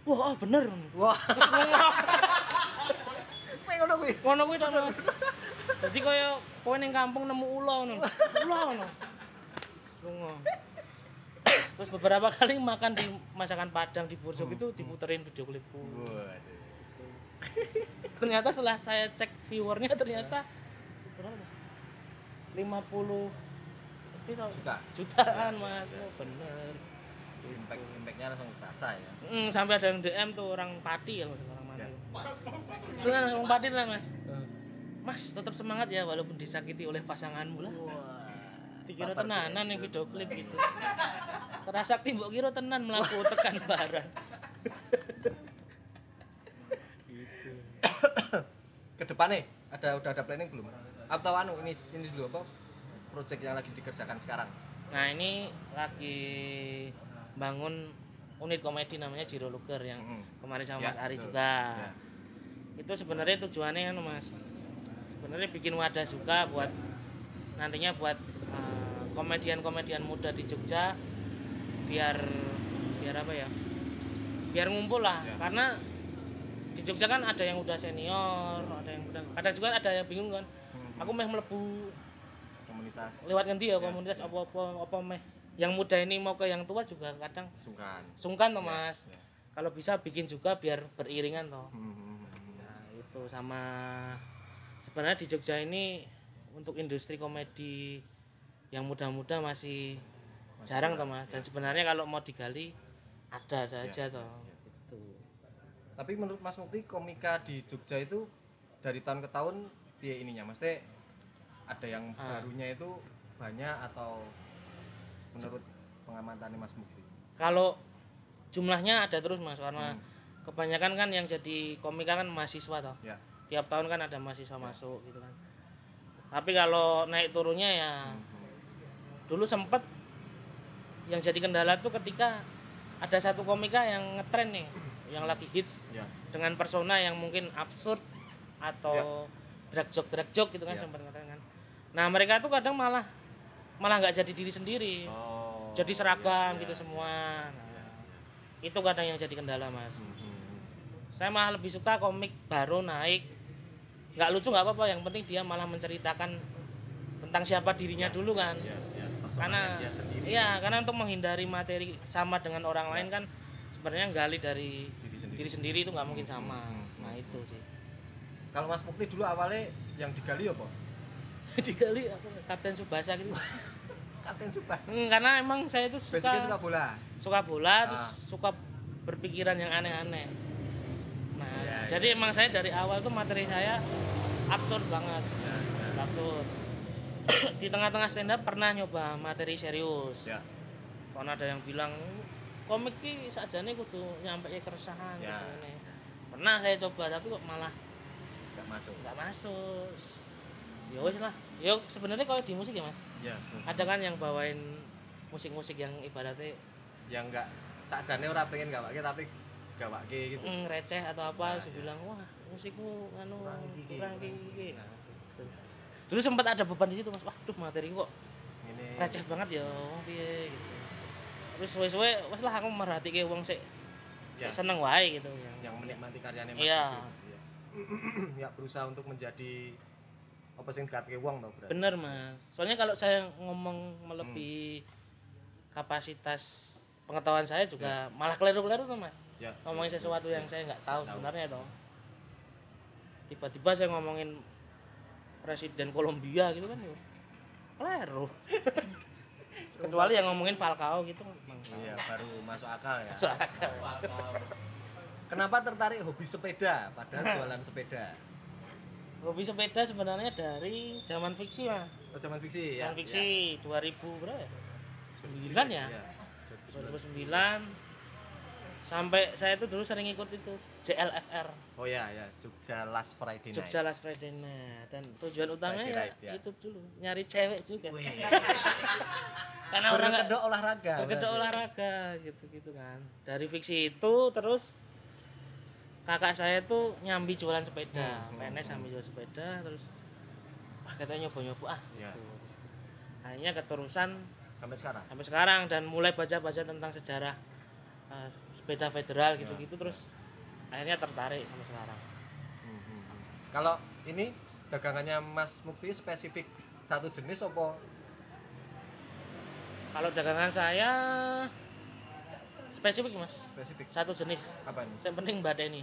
Wah, bener. Wah. Terus ngomong. Ngono kuwi. Ngono kuwi tok, Mas. Dadi kaya kowe ning kampung nemu ula ngono. Ula ngono. Lunga. Terus beberapa kali makan di masakan Padang di Burjok itu diputerin video klipku. Waduh. Ternyata setelah saya cek viewernya ternyata berapa? 50 jutaan, Mas. Oh, bener. Impact-nya langsung terasa ya. Sampai ada yang DM tuh orang Pati ya, Mas, orang mana. Beneran orang Pati lah, Mas. Mas, tetap semangat ya walaupun disakiti oleh pasanganmu lah. Dikira tenanan nih video klip gitu. Kerasakti mbok kira tenan mlaku tekan barang. Gitu. Ke depannya udah ada planning belum? Atau ini dulu apa? Project yang lagi dikerjakan sekarang. Nah, ini lagi bangun unit komedi namanya Jiro Luger yang kemarin sama Mas Ari juga. Ya. Itu sebenarnya tujuannya kan, Mas. Sebenarnya bikin wadah juga buat nantinya buat komedian-komedian muda di Jogja biar apa ya? Biar ngumpul lah. Ya. Karena di Jogja kan ada yang udah senior, ada yang udah kadang juga ada yang bingung kan. Aku meh mlebu komunitas. Lewat ngendi ya komunitas apa meh yang muda ini mau ke yang tua juga kadang sungkan toh, Mas. Ya. Kalau bisa bikin juga biar beriringan toh. Nah, itu sama sebenarnya di Jogja ini untuk industri komedi yang muda-muda masih jarang toh, Mas. Dan sebenarnya kalau mau digali ada aja toh. Gitu. Tapi menurut Mas Mukti komika di Jogja itu dari tahun ke tahun piye ininya? Maksudnya ada yang barunya itu banyak atau menurut pengamatan Mas Mukti? Kalau jumlahnya ada terus, Mas, karena kebanyakan kan yang jadi komika kan mahasiswa toh. Ya. Tiap tahun kan ada mahasiswa masuk gitu kan. Tapi kalau naik turunnya ya dulu sempat yang jadi kendala tuh ketika ada satu komika yang ngetren nih, yang lagi hits dengan persona yang mungkin absurd atau drag joke gitu kan sempat ngetren kan. Nah, mereka tuh kadang malah nggak jadi diri sendiri. Jadi seragam gitu semua. Nah, itu kadang yang jadi kendala, Mas. Saya malah lebih suka komik baru naik. Nggak lucu nggak apa-apa, yang penting dia malah menceritakan tentang siapa dirinya dulu kan. Karena untuk menghindari materi sama dengan orang lain kan sebenarnya gali dari diri sendiri itu nggak mungkin sama. Nah itu sih. Kalau Mas Mukti dulu awalnya yang digali apa? Digali aku Kapten Tsubasa gitu. Kapten Tsubasa. Karena emang saya itu Basicnya suka bola. suka bola terus suka berpikiran yang aneh-aneh. Nah, jadi emang saya dari awal tuh materi saya absurd banget. Absurd. Di tengah-tengah stand up pernah nyoba materi serius. Ya. Karena ada yang bilang komik ki sakjane kudu nyampe keresahan gitu ini. Pernah saya coba tapi kok malah enggak masuk. Ya wis lah. Ya sebenarnya kalau di musik ya, Mas. Ya. Ada kan yang bawain musik-musik yang ibaratnya yang enggak sakjane ora pengen gawake tapi gawake gitu. Receh atau apa, terus bilang wah musikmu anu kurang iki. Nah, gitu. Dulu sempat ada beban di situ, Mas. Waduh, materi kok ini receh banget ya, piye gitu. Terus suwe-suwe wis lah aku merhatike wong sik seneng wae gitu yang menikmati karyanya Mas. Iya. Ya berusaha untuk menjadi apa sing dikarepke wong to berarti. Bener, Mas. Soalnya kalau saya ngomong melebihi kapasitas pengetahuan saya juga malah keliru-keliru tuh, Mas. Ya. Ngomongin sesuatu yang saya nggak tahu sebenarnya toh. Tiba-tiba saya ngomongin presiden Kolombia gitu kan ya. Keliru. Kecuali yang ngomongin Falcao gitu memang. Iya, baru masuk akal ya. Masuk akal. Kenapa tertarik hobi sepeda padahal jualan sepeda? Hobi sepeda sebenarnya dari zaman fiksi, Mas. Oh, zaman fiksi ya. Zaman fiksi 2000 berapa ya? 9 ya? 2009 sampai saya itu dulu sering ikut itu JLFR. Oh ya, Jogja Last Friday Night. Jogja Last Friday Night. Dan tujuan utamanya itu dulu nyari cewek juga. Karena orang berkedok olahraga. Berkedok olahraga gitu kan. Dari fiksi itu terus kakak saya tuh nyambi jualan sepeda, PNS nyambi jualan sepeda terus katanya nyoba-nyoba gitu. Akhirnya keterusan sampai sekarang dan mulai baca-baca tentang sejarah sepeda federal gitu-gitu terus akhirnya tertarik sampai sekarang. Kalau ini dagangannya Mas Mukti spesifik satu jenis apa? Kalau dagangan saya spesifik, Mas. Spesifik. Satu jenis. Apa ini? Yang penting badeni.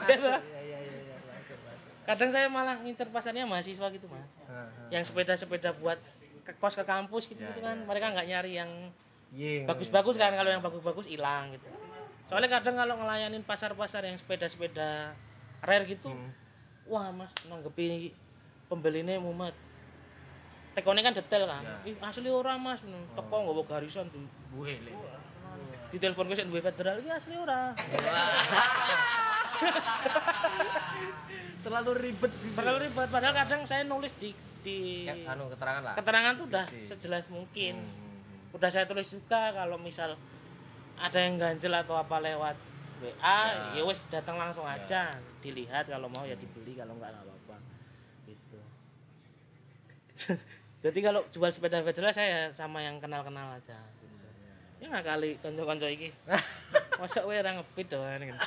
Iya. Kadang saya malah ngincer pasarnya mahasiswa gitu, Mas. Yang sepeda-sepeda buat ke kos ke kampus gitu kan. Mereka nggak nyari yang bagus-bagus kan, kalau yang bagus-bagus hilang gitu. Soalnya kadang kalau ngelayanin pasar-pasar yang sepeda-sepeda rare gitu, wah Mas nanggepi pembelinya mumet. Tekone kan detail kan. Ih asli ora Mas, teko nggawa garisan tuh. Di telepon gue sik duwe federal iki asli ora. Terlalu ribet Padahal kadang saya nulis di keterangan lah. Keterangan tuh udah sejelas mungkin. Udah saya tulis juga kalau misal ada yang ganjel atau apa lewat WA, ya wes datang langsung aja, dilihat kalau mau ya dibeli, kalau enggak apa-apa. Gitu. Jadi kalau jual sepeda federal saya sama yang kenal-kenal aja. Gitu. Ya nggak kali konco-konco iki. Masa we ora ngepit doang kan.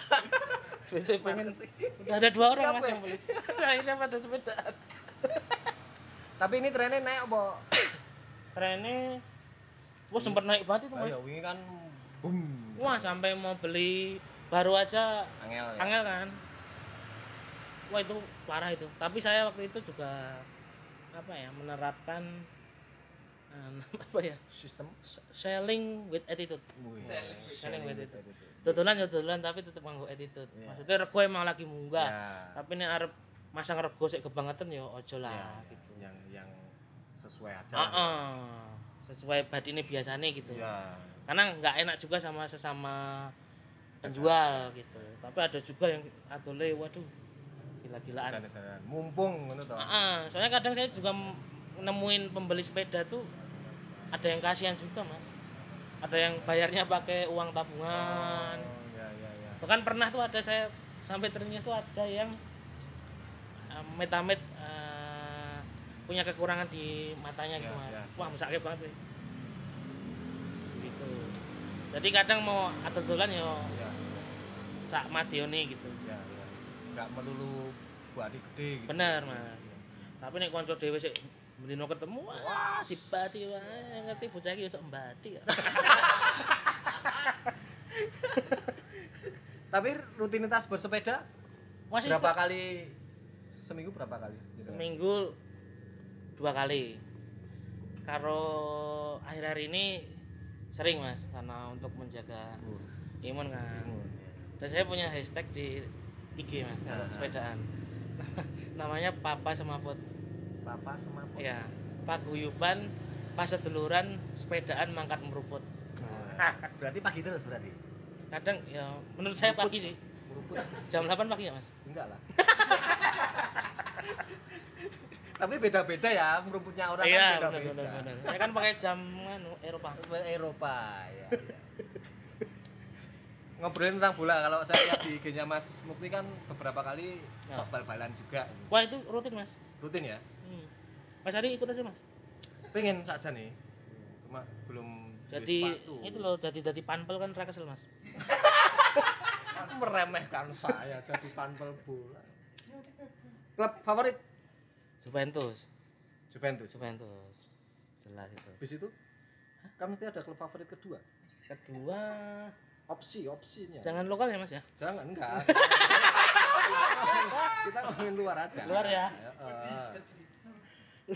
Sesuai pengen udah ada 2 orang Mas yang beli. Akhirnya pada sepedaan. Tapi ini trennya naik apa? Trennya wah sempat naik banget itu Mas. Ayo wingi kan boom. Wah sampai mau beli baru aja angel kan. Wah itu parah itu. Tapi saya waktu itu juga apa ya menerapkan apa ya sistem selling with attitude. Selling with attitude. Dodolan tapi tetep nganggo attitude. Maksudnya rego emang lagi munggah. Tapi nek arep masang rego sik kebangetan ya aja lah gitu. Yang sesuai aja. Sesuai badine biasane gitu. Karena nggak enak juga sama sesama penjual gitu. Tapi ada juga yang adole waduh gila-gilaan. Mumpung ngono to. Soalnya kadang saya juga nemuin pembeli sepeda tuh ada yang kasihan juga Mas. Ada yang bayarnya pakai uang tabungan. Bahkan pernah tuh ada saya sampai ternyata tuh ada yang metamet punya kekurangan di matanya gitu Mas. Wah mesake banget. Gitu. Jadi kadang mau atur-aturan yo sak madione gitu. Enggak melulu buati gede gitu. Bener, Mas. Tapi nek kanca dhewe sik mendino ketemu, wah dibati wae ngerti bocah iki iso mbati. Tapi rutinitas bersepeda Masih berapa kali seminggu berapa kali? seminggu 2 kali. Karo akhir-akhir ini sering Mas karena untuk menjaga imun kan. Dan saya punya hashtag di IG Mas kalau sepedaan. Namanya Papa Semaput. Papa semaput. Ya, paguyuban pas seduluran sepedaan mangkat meruput. Berarti pagi terus berarti. Kadang ya menurut saya pagi sih. Meruput. Jam 8 pagi ya Mas. Enggak lah. Tapi beda-beda ya meruputnya orang Iya, kan beda-beda. benar. Ya kan pakai jam Eropa. Eropa ya. Ngobrolin tentang bola, kalau saya lihat di IG-nya Mas Mukti kan beberapa kali sok bal-balan juga. Wah, itu rutin Mas. Rutin ya? Mas Ari ikut aja Mas. Pengen saja nih. Cuma belum Jadi itu loh, jadi panpel kan ra kesel Mas. Meremehkan saya jadi panpel bola. Klub favorit? Juventus. Juventus. Jelas itu. Habis itu kan mesti ada klub favorit kedua. Kedua, Opsinya. jangan lokal ya Mas ya. Jangan, enggak. Kita ngomongin luar aja. Luar ya.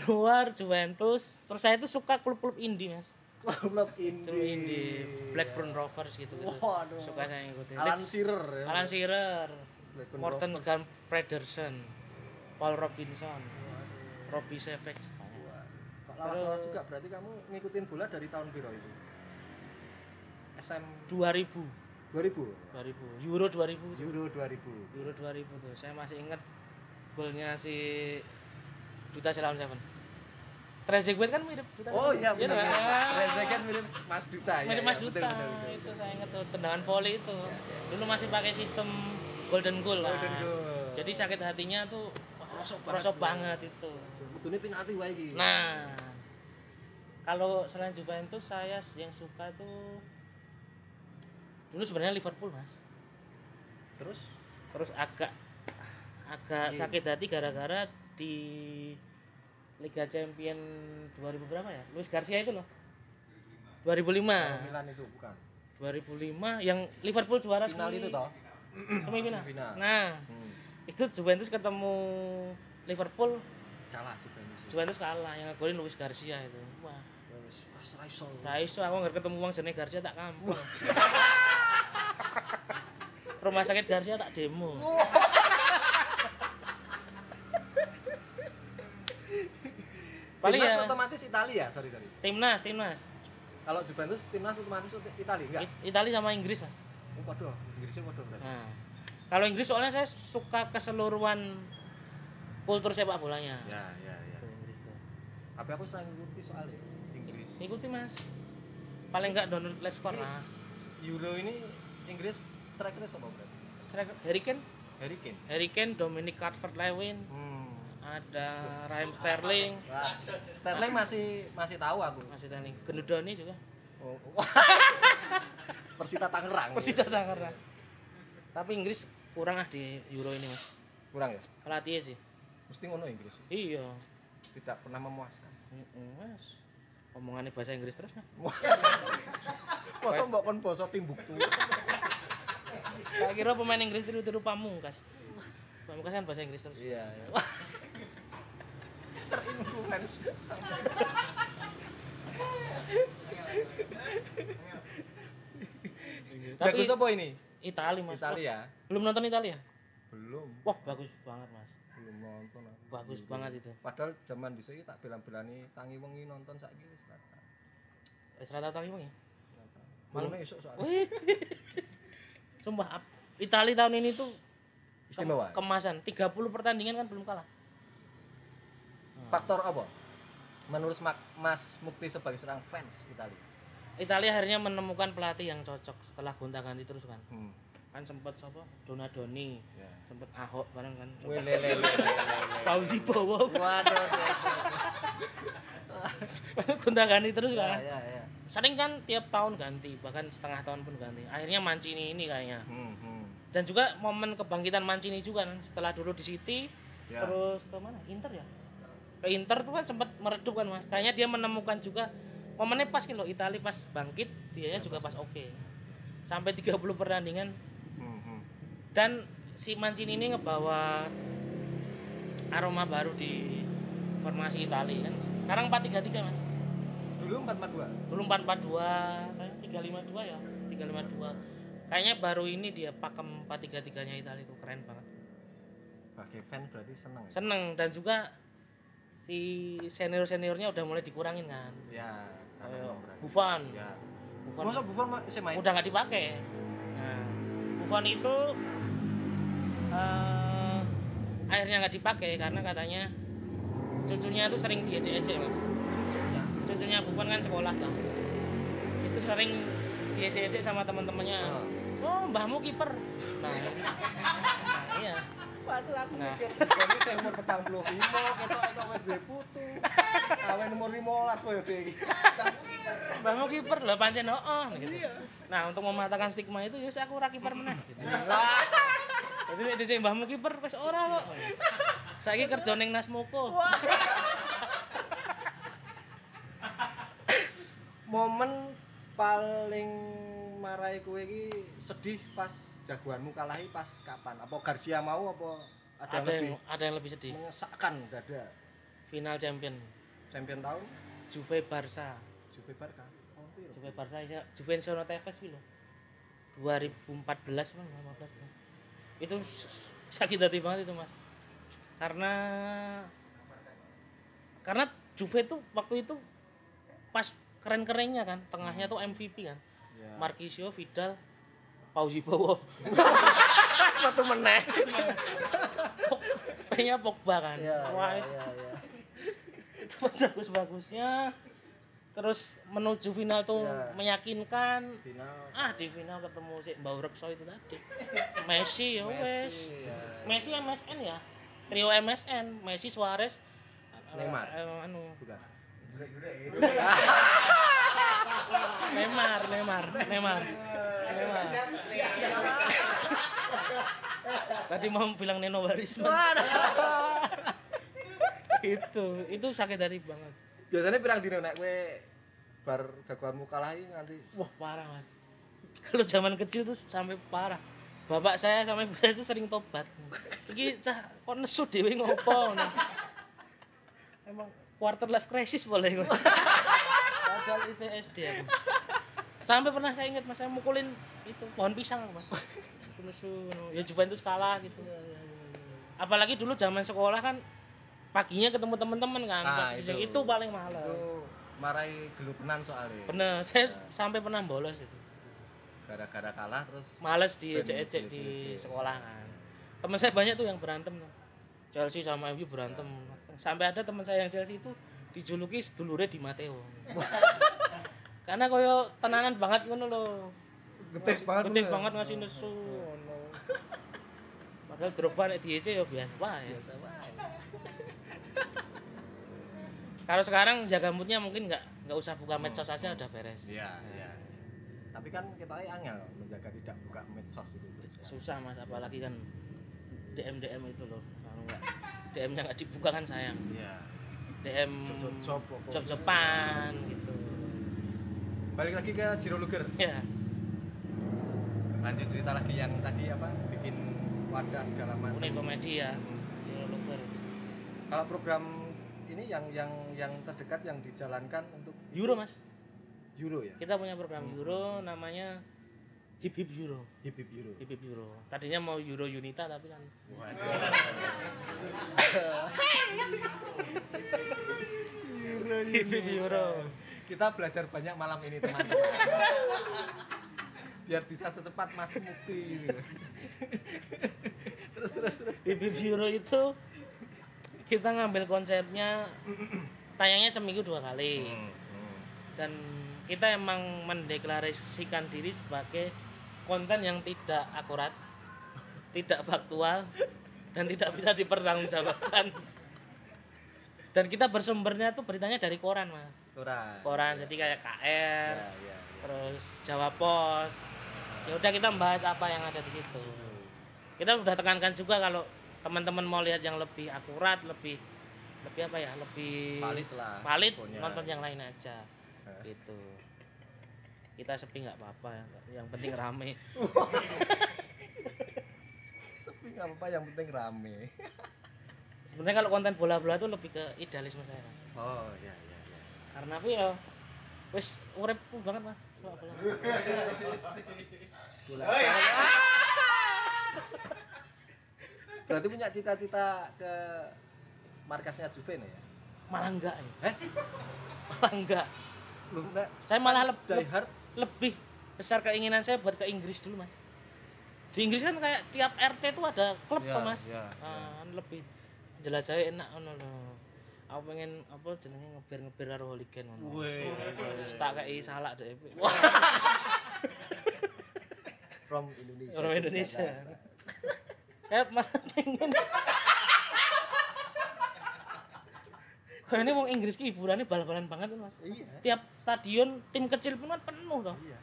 Luar Juventus. Terus saya itu suka klub-klub indie Mas. Klub Klub indie, Blackburn Rovers gitu. Waduh. Suka saya ngikutin. Alan Shearer ya. Alan Shearer, Blackburn Morten Rovers. Gun Pedersen, Paul Robinson, Robbie Savage. Kok lawas-lawas juga berarti kamu ngikutin bola dari tahun piro itu? SM 2000 Euro 2000 Euro 2000 tuh. Saya masih ingat golnya si Duta Selam Seven. Trezeguet kan mirip Duta. Oh iya benar. benar. Trezeguet mirip Mas Duta ya. Mirip Mas ya, Duta. betul. Itu saya ingat tuh tendangan volley itu. Dulu masih pakai sistem golden goal kan. Golden goal. Jadi sakit hatinya tuh rosok banget itu. Betulnya penalti wae iki. Nah, kalau selain Juventus saya yang suka tuh dulu sebenarnya Liverpool Mas. Terus agak sakit hati gara-gara di Liga Champion 2000 berapa ya? Luis Garcia itu loh. 2005. Milan itu bukan. 2005 yang Liverpool juara Final di itu toh. semifinal. Semifinal. Nah, itu Juventus ketemu Liverpool, Kalah Juventus. Juventus kalah, yang ngegolin Luis Garcia itu. Wah, Pas iso aku nggak ketemu wong jenenge Garcia tak kampung. Rumah sakit Garcia tak demo. Paling Timnas ya otomatis Italia, sorry. timnas. Kalau Juventus timnas otomatis Italia enggak? Italia sama Inggris Mas. Oh, waduh, Inggrisnya waduh berarti. Nah, kalau Inggris soalnya saya suka keseluruhan kultur sepak bolanya. Ya. Itu Inggris tuh. Tapi aku sering ngikuti soalnya Inggris. Ikuti Mas. Paling enggak download live score lah. Euro ini Inggris strikernya siapa berarti? Harry Kane, Dominic Calvert-Lewin, ada Raheem Sterling, Wah, Sterling masih tahu aku. masih Sterling, Gendudoni juga. Oh. Persita Tangerang. Persita Tangerang. Tapi Inggris kurang di Euro ini Mas. Kurang ya? Pelatihnya sih. Mesti ngono Inggris. Iya. Tidak pernah memuaskan. Mas. Omongannya bahasa Inggris terus nah. Masa mbok kon basa Timbuktu. Saya kira pemain Inggris tiru-tiru Pamungkas. Pamungkas kan bahasa Inggris terus. Iya. Terinfluence. Tapi Bagus apa ini? Italia Mas. Italia. Belum nonton Italia? Belum. Wah, bagus banget Mas. Belum nonton aku. Bagus banget itu. Padahal zaman dhisik tak belan-belani tangi wengi nonton saiki wis rata. Wis rata tangi ya? Malune esuk soalnya. Wih. Sumpah Italia tahun ini tuh Istimewa. kemasan 30 pertandingan kan belum kalah. Faktor apa? Menurut Mas Mukti sebagai seorang fans Italia. Italia akhirnya menemukan pelatih yang cocok setelah gonta-ganti terus kan. Kan sempat siapa? Donadoni. Ya. Sempat Ahok bareng kan. Lele. Fauzi Bowo. Waduh. Gonta-ganti terus kan. Ya. Sering kan tiap tahun ganti, bahkan setengah tahun pun ganti. Akhirnya Mancini ini kayaknya. Dan juga momen kebangkitan Mancini juga kan setelah dulu di City, Ya. terus ke mana? Inter ya. Ke Inter tuh kan sempat meredup kan Mas. Kayaknya dia menemukan juga momennya pas gitu loh, Italia pas bangkit, dianya juga pas oke. sampai 30 pertandingan. Dan si Mancini ini ngebawa aroma baru di formasi Italia kan. Sekarang 4-3-3 Mas. Dulu 4-4-2. Dulu 4-4-2, 3-5-2 ya. 3-5-2. Kayaknya baru ini dia pakem 4-3-3-nya Italia itu keren banget. Sebagai fan berarti seneng. Seneng dan juga si senior-seniornya udah mulai dikurangin kan. Ya, Buffon. Ya. Buffon. Masa Buffon masih main? Udah nggak dipakai. Nah, Buffon itu akhirnya nggak dipakai karena katanya cucunya tuh sering diejek-ejek Mas. Cucunya Buffon kan sekolah lah. Itu sering diejek-ejek sama teman-temannya. Oh, mbahmu kiper. Nah, iya. Wah, itu aku mikir, jadi saya umur 45, ketok wis duwe putu. Awen umur 15 koyo iki. Mbahmu kiper lho pancen gitu. Nah, untuk mematahkan stigma itu ya aku ora kiper meneh gitu. Jadi nek dhisik mbahmu kiper wis ora kok. Saiki kerja ning Nasmoko. Momen paling marai kowe iki sedih pas jagoanmu kalahi pas kapan? Apa Garcia mau apa ada yang lebih sedih? Mengesakkan dada. Final champion Tahun Juve Barca. Juve Barca. Oh, Juve Barca ya Juve Sono Tevez lho. 2014 Bang, 15. Itu sakit hati banget itu Mas. Karena Juve tuh waktu itu pas keren-kerennya kan, tengahnya tuh MVP kan. Ya. Marquisio, Vidal, Pauzi Bowo. Satu meneh. Kayaknya Pogba kan. Ya, wah, ya. Itu bagus-bagusnya. Terus menuju final tuh meyakinkan. Di final ketemu si Mbak Rekso itu tadi. Messi ya wes. Messi MSN ya. Trio MSN, Messi, Suarez, Neymar. Bukan. Neymar. Tadi mau bilang Neno Barisman. itu sakit hati banget. Biasanya pirang dino nek kowe bar jagoanmu kalah iki nganti wah parah Mas. Kalau zaman kecil tuh sampai parah. Bapak saya sampai ibu saya itu sering tobat. Iki cah kok nesu dhewe ngopo ngono. Emang quarter life crisis boleh kok. Padahal isi SD aku. Sampai pernah saya ingat Mas saya mukulin itu pohon pisang Mas. Nesu ya Juventus kalah gitu. Apalagi dulu zaman sekolah kan paginya ketemu teman-teman kan. Itu paling males. Itu marai gelupenan soalnya. Bener, saya sampai pernah bolos itu. Gara-gara kalah terus males diejek-ejek di sekolah kan. Teman saya banyak tuh yang berantem. Chelsea sama MU berantem. Sampai ada teman saya yang Chelsea itu dijuluki sedulure di Matteo. Karena koyo tenanan banget ngono lho. Gede banget ngasih nesu ngono. Padahal Drogba nek diejek ya biasa wae. Kalau sekarang jaga moodnya mungkin nggak usah buka medsos aja udah beres. Iya. Tapi kan kita angel menjaga tidak buka medsos itu. Susah Mas, apalagi kan DM itu loh. Kalau nggak DM-nya nggak dibuka kan sayang. Iya. DM job-joban gitu. Balik lagi ke Jiro Luger. Iya. Lanjut cerita lagi yang tadi apa? Bikin wadah segala macam. Unik komedi ya. Jiro Luger. Kalau program ini yang terdekat yang dijalankan untuk Euro Mas. Euro ya. Kita punya program Euro namanya Hip Hip Euro. Hip Hip Euro. Tadinya mau Euro Unita tapi kan. Hip Hip Euro. Kita belajar banyak malam ini teman-teman. Biar bisa secepat masuk Mukti. Terus. Hip Hip Euro itu kita ngambil konsepnya tayangnya seminggu 2 kali. Dan kita emang mendeklarasikan diri sebagai konten yang tidak akurat, tidak faktual, dan tidak bisa dipertanggungjawabkan. Dan kita bersumbernya tuh beritanya dari koran Mas. Koran jadi kayak KR, ya. Terus Jawa Pos. Ya udah kita membahas apa yang ada di situ. Kita udah tekankan juga kalau teman-teman mau lihat yang lebih akurat, lebih apa ya, lebih valid lah. Valid nonton yang lain aja. Gitu. kita sepi nggak apa-apa, yang penting rame. Sepi nggak apa-apa, yang penting rame. Sebenarnya kalau konten bola-bola itu lebih ke idealisme saya, Mas. Oh iya iya iya. Karena aku ya wis uripku banget, Mas. Bola-bola. Berarti punya cita-cita ke markasnya Juve nih ya? Malah enggak ya. Eh? Malah enggak. Lu nek Saya malah fans die hard lebih besar keinginan saya buat ke Inggris dulu, Mas. Di Inggris kan kayak tiap RT itu ada klub, Iya, Mas. iya, Kan lebih jelajahi enak ngono lho. Aku pengen apa jenenge ngeber-ngeber karo hooligan ngono. Wih. Terus tak kei salak deh. from Indonesia. Orang Indonesia. Saya malah pengen. Kok ini wong Inggris ki hiburannya bal-balan banget tuh, Mas. Iya. Tiap stadion tim kecil pun kan penuh toh. Iya.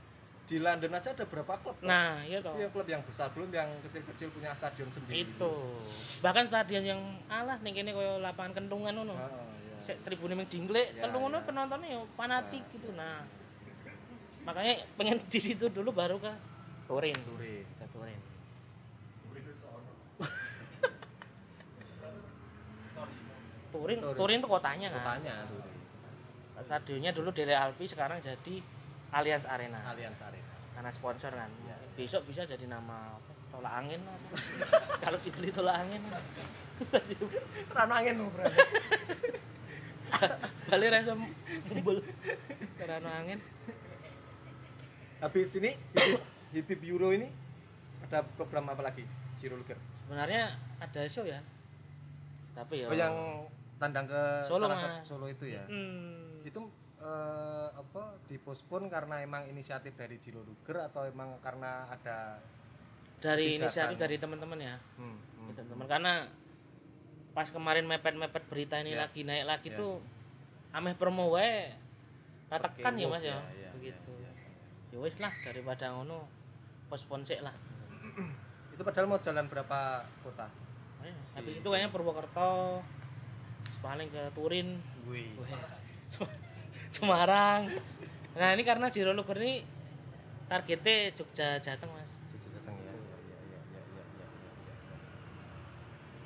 Di London aja ada berapa klub? Toh? Nah, iya toh. Iya, klub yang besar belum yang kecil-kecil punya stadion sendiri. Itu. Bahkan stadion yang alah ning kene koyo lapangan kentungan ngono. Oh, iya. Sik tribune ming dingklek, Ya, kentung ngono ya. penontonnya ya fanatik gitu. Nah. Makanya pengen di situ dulu baru ke Turin. Ke Turin. Turin tuh kotanya kan. Kotanya Turin. Stadionnya dulu Dele Alpi, sekarang jadi Allianz Arena. Allianz Arena. Karena sponsor kan. Ya. Besok bisa jadi nama apa? Tolak angin apa? Kalau dibeli tolak angin. Stadion. Rano angin loh, Bro. Bali rasa mumbul. Karena angin. Habis ini Hibib Euro ini ada program apa lagi? Ciro Luger. Sebenarnya ada show ya. Tapi ya Oh, yang tandang ke Solo, salah Mas. satu Solo itu ya. Itu apa dipospon karena emang inisiatif dari Ciro Luger atau emang karena ada dari kebijakan? inisiatif dari teman-teman ya. Teman-teman karena pas kemarin mepet-mepet berita ini Ya. lagi naik lagi Ya. tuh ameh promo wae ratekan ya Mas ya. Ya, Begitu. ya, ya. Ya wis lah daripada ngono pospon sik lah. Itu padahal mau jalan berapa kota? Habis itu kayaknya Purwokerto, terus paling ke Turin, Wih. Semarang. Nah ini karena Ciro Luger ini targetnya Jogja Jateng Mas. Datang ya.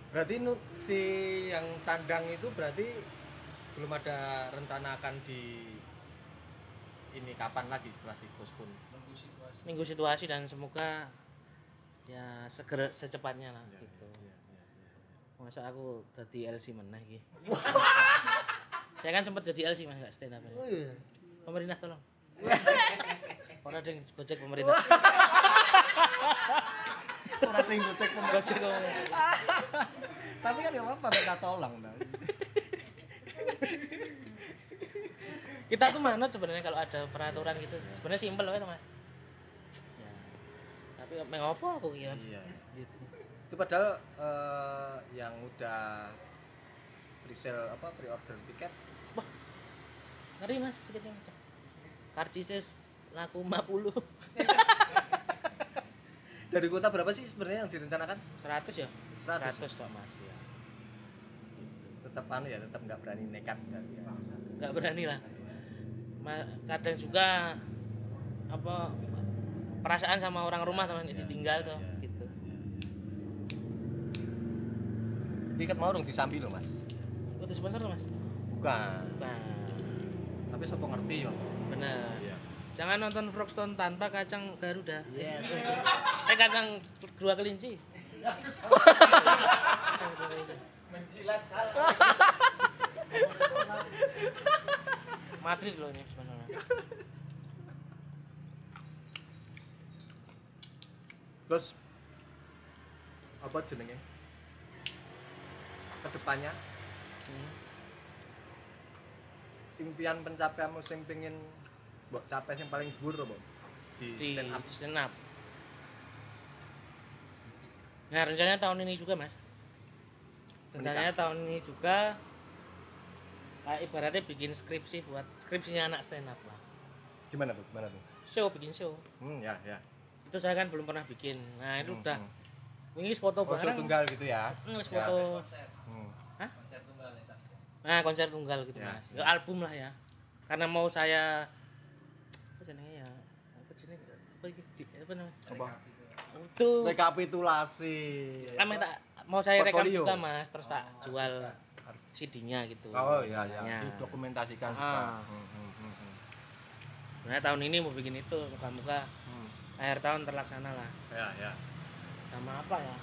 Berarti si yang tandang itu berarti belum ada rencana akan di ini kapan lagi setelah dipospon? Minggu situasi dan semoga ya segera secepatnya lah gitu. Masa aku jadi LC meneh iki. Saya kan sempat jadi LC Mas, enggak stand up. Oh iya. Pemerintah tolong. Ora ding gojek pemerintah. Ora ting gocek Gojek pemerintah. Tapi kan enggak apa-apa minta tolong nah. Kita tuh manut sebenarnya kalau ada peraturan gitu. Sebenarnya simpel wae Mas. Ya. Tapi mengopo aku ya. Iya. Gitu. Itu padahal yang udah pre-sale apa pre-order tiket Ngeri Mas tiketnya. Karcis laku 50. dari kota berapa sih sebenarnya yang direncanakan? 100 ya? 100. 100 tok Mas ya. Tetap anu ya, tetap nggak berani nekat kan ya. Nggak berani lah. Kadang juga apa perasaan sama orang rumah teman ditinggal tuh gitu. Tiket mau dong disambi loh Mas. Itu sponsor tuh Mas? Bukan. Nah, Tapi sopo ngerti yo. bener. Iya. Jangan nonton Frogstone tanpa kacang Garuda. Yes. Kacang dua kelinci. Menjilat salah. Madrid loh ini sebenarnya. Terus apa jenenge? Kedepannya impian pencapaianmu sing pengen mbok capai yang paling dhuwur apa? Di stand up. Stand up. Nah rencananya tahun ini juga Mas. Rencananya tahun ini juga kayak ibaratnya bikin skripsi buat skripsinya anak stand up lah. Gimana tuh? Gimana tuh? Show, bikin show. Ya, ya. Itu saya kan belum pernah bikin. Nah itu udah. Ini foto Konser bareng. tunggal gitu ya. Wis foto. Hah? Nah konser tunggal gitu Ya. Mas. Ya album lah ya. Karena mau saya apa jenenge ya apa iki? Apa namanya? Apa? Itu Rekapitulasi. kami tak mau saya rekam Portfolio. juga Mas, terus tak jual Harus. CD-nya gitu. Oh iya Makanya. didokumentasikan Ah. juga. Sebenarnya tahun ini mau bikin itu, moga-moga akhir tahun terlaksana lah. Ya. Sama apa ya?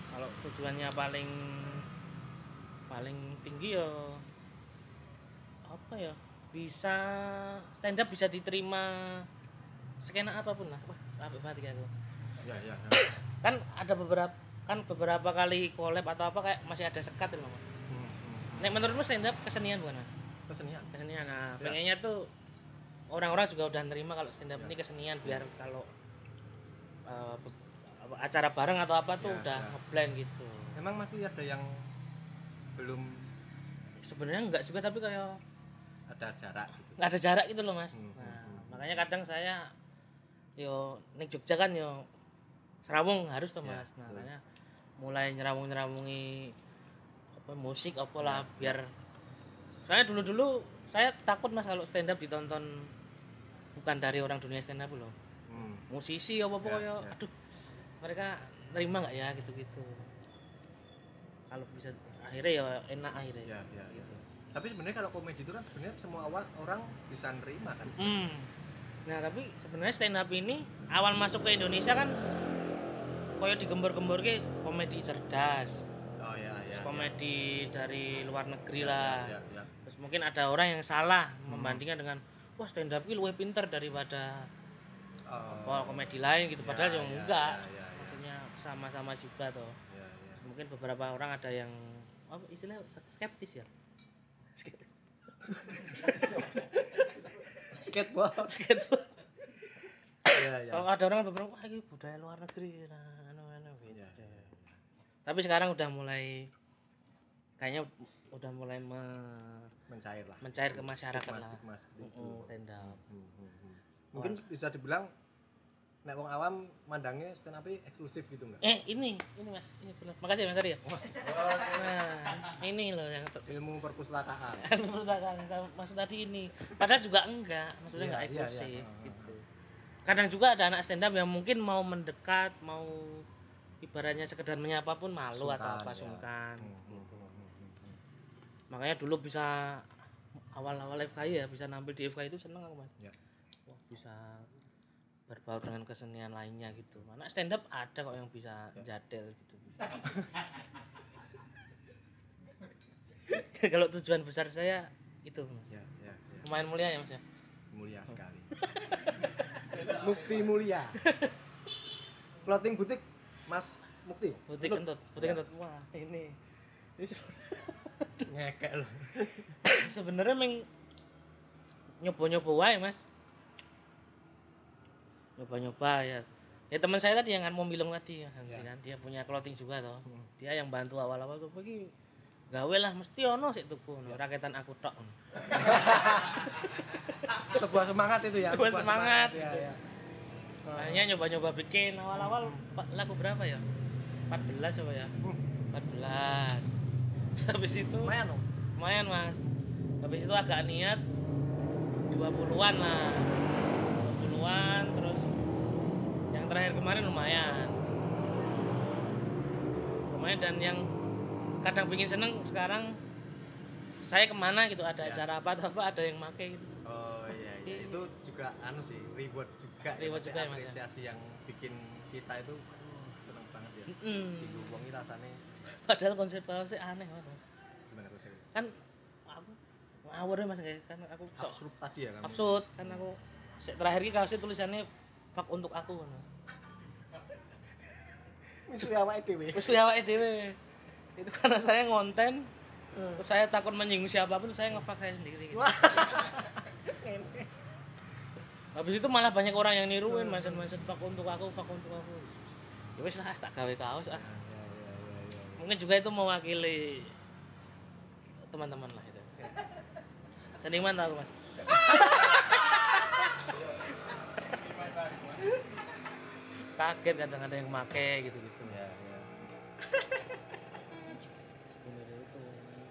Kalau tujuannya paling tinggi ya apa ya? Bisa stand up bisa diterima skena apapun lah. Wah, sampai mati aku. Ya. Kan ada beberapa kali collab atau apa kayak masih ada sekat loh. Nek menurutmu stand up kesenian bukan, Mas? Kesenian. Nah, Ya. pengennya tuh orang-orang juga udah nerima kalau stand up ini kesenian biar kalau acara bareng atau apa tuh udah ngeblend gitu. Emang masih ada yang belum Sebenarnya enggak juga tapi kayak ada jarak gitu. nggak ada jarak gitu loh Mas. Nah, makanya kadang saya yo ning Jogja kan yo serawung harus tuh Mas. Nah, makanya mulai nyerawungi apa musik apalah biar soalnya dulu saya takut Mas kalau stand up ditonton bukan dari orang dunia stand up loh. Musisi apa ya. Aduh, mereka nerima nggak ya gitu-gitu. Kalau bisa akhirnya ya enak akhirnya. Ya. Gitu. Tapi sebenarnya kalau komedi itu kan sebenarnya semua orang bisa nerima kan. Nah, tapi sebenarnya stand up ini awal masuk ke Indonesia kan koyo digembor-gembor ke komedi cerdas. Oh ya. Terus komedi dari luar negeri lah. Ya. Terus mungkin ada orang yang salah membandingkan dengan wah stand up ini lebih pinter daripada komedi lain gitu. Padahal yang enggak. Maksudnya sama-sama juga toh. Ya. Mungkin beberapa orang ada yang apa istilahnya skeptis ya. Skateboard. Ya. Kalau ada orang beberapa wah ini budaya luar negeri anu gitu. Tapi sekarang udah mulai kayaknya udah mulai mencair ke masyarakat lah. Stand up. Mungkin bisa dibilang nek wong awam mandangnya stand up eksklusif gitu enggak? Ini Mas, ini benar. Makasih Mas Arya. Nah, ini loh yang Ilmu perpustakaan. maksud tadi ini. Padahal juga enggak, maksudnya enggak Iya. eksklusif gitu. Kadang juga ada anak stand up yang mungkin mau mendekat, mau ibaratnya sekedar menyapa pun malu atau apa sungkan gitu. Makanya dulu bisa awal-awal FKI ya bisa nampil di FKI itu seneng aku Mas. Ya. Wah, bisa berbaur dengan kesenian lainnya gitu. Mana stand up ada kok yang bisa jadel gitu. Kalau tujuan besar saya itu Mas. Ya. Lumayan mulia ya Mas ya. Mulia sekali. Mukti mulia. Clothing butik Mas Mukti. Butik kentut. Wah, ini Ngekek loh. sebenarnya nyoba-nyoba wae Mas. Nyoba ya teman saya tadi yang mau bilang tadi ya. Kan dia punya clothing juga toh. Dia yang bantu awal-awal tuh pergi gawe lah mesti ono sik tuku raketan aku tok. Sebuah semangat itu ya. Sebuah semangat. Ya. Makanya nyoba-nyoba bikin awal-awal lagu berapa ya? 14 apa ya? 14. Habis itu lumayan Mas. Habis itu agak niat 20-an lah. 20-an terus yang terakhir kemarin lumayan dan yang kadang bikin seneng sekarang saya kemana gitu ada acara apa atau apa ada yang make gitu. Oh iya. Itu juga sih reward juga ya, Mas, apresiasi yang bikin kita itu seneng banget ya. Diwongi rasanya. Padahal konsep kaosnya aneh Mas. Gimana konsepnya? Kan aku ngawur Mas kan aku absurd tadi ya kan. Absurd kan aku terakhir ki kaosnya tulisannya fuck untuk aku kan. Wis awake dhewe. Itu karena saya ngonten terus saya takut menyinggung siapapun saya nge-fuck saya sendiri gitu. Habis itu malah banyak orang yang niruin mention fuck untuk aku. Ya wis lah tak gawe kaos ah. Mungkin juga itu mewakili teman-teman lah itu. Seniman tahu Mas. Kaget kadang ada yang make gitu-gitu. Ya. Sebenarnya itu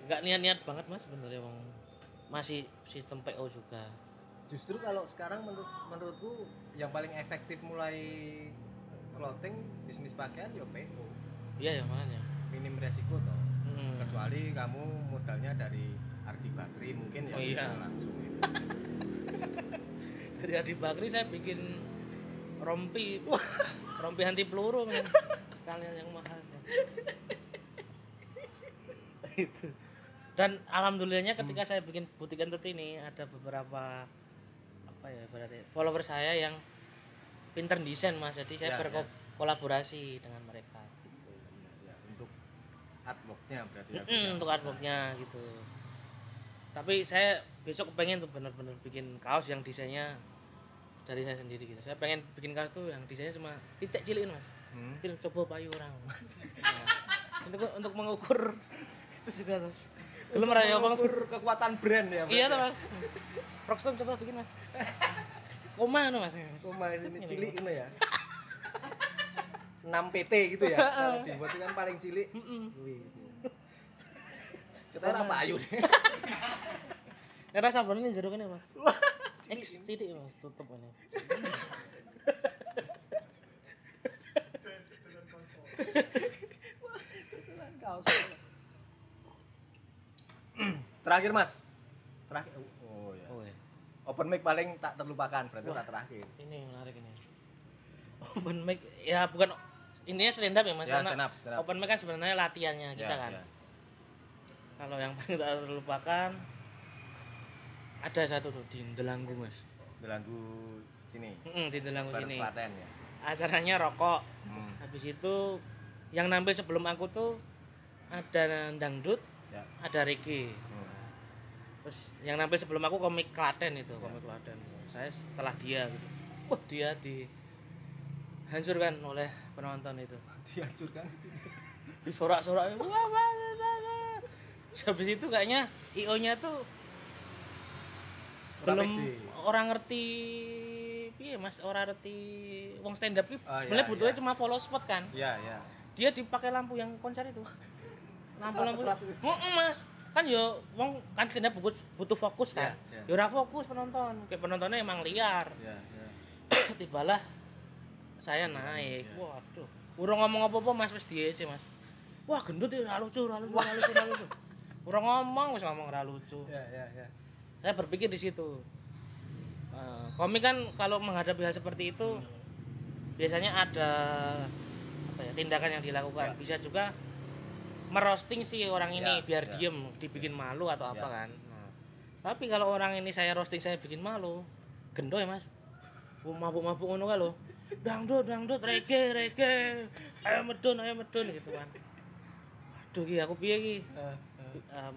enggak niat-niat banget Mas sebenarnya masih sistem PO juga. Justru kalau sekarang menurutku yang paling efektif mulai clothing bisnis pakaian ya PO. Iya ya makanya. Minim resiko toh. Kecuali kamu modalnya dari Ardi Bakri mungkin ya bisa langsung itu. Dari Ardi Bakri saya bikin rompi anti peluru men. Kalian yang mahal ya. Itu. Dan alhamdulillahnya ketika saya bikin butik entet ini ada beberapa apa ya berarti follower saya yang pinter desain Mas. Jadi saya berkolaborasi dengan mereka gitu. Ya, untuk artworknya berarti ya. Untuk artworknya gitu. Tapi saya besok pengen tuh benar-benar bikin kaos yang desainnya dari saya sendiri gitu. Saya pengen bikin kaos tuh yang desainnya cuma titik cilik Mas. Coba payu orang. Nah, untuk mengukur itu juga tuh. Belum raya mengukur kekuatan brand ya. Iya tuh Mas. Rockstar coba bikin Mas. Koma no Mas. Koma ini cilik ini ya. 6 PT gitu ya. Kalau dibuat kan paling cilik. Kita ora payu deh. Ora sablone jero kene Mas. X cilik Mas tutup ini. Terakhir Mas. Terakhir. Oh ya. Open mic paling tak terlupakan berarti tak terakhir. Ini menarik ini. Open mic ya bukan intinya stand up ya Mas. Ya, stand up. Open mic kan sebenarnya latihannya kita kan. Ya. Kalau yang paling tak terlupakan ada satu tuh di Delanggu Mas. Delanggu sini. Di Delanggu sini. Klaten ya. Acaranya rokok. Habis itu yang nampil sebelum aku tuh ada dangdut, ada reggae. Terus yang nampil sebelum aku komik Klaten itu, komik Klaten. Saya setelah dia gitu. Wah, dia dihancurkan oleh penonton itu. Dihancurkan. Disorak-sorak. Wah. Habis itu kayaknya IO-nya tuh belum orang ngerti piye Mas, orang ngerti wong stand up iki sebenarnya butuhnya cuma follow spot kan. Iya. Dia dipakai lampu yang konser itu. Lampu-lampu. Mas. Kan yo wong kan stand up butuh fokus kan. Ya ora fokus penonton. Kayak penontonnya emang liar. Tibalah saya naik. Waduh. Urung ngomong apa-apa Mas wis diece Mas. Wah, gendut ya lucu. Urung ngomong wis ngomong ora lucu. Ya. Saya berpikir di situ. Komik kan kalau menghadapi hal seperti itu biasanya ada apa ya tindakan yang dilakukan. Bisa juga merosting si orang ini biar diem, dibikin malu atau apa kan. Nah, tapi kalau orang ini saya roasting saya bikin malu, gendo ya Mas. Mabuk-mabuk ngono ka lho. Dangdut, reggae. Ayo medun gitu kan. Aduh ki aku piye ki?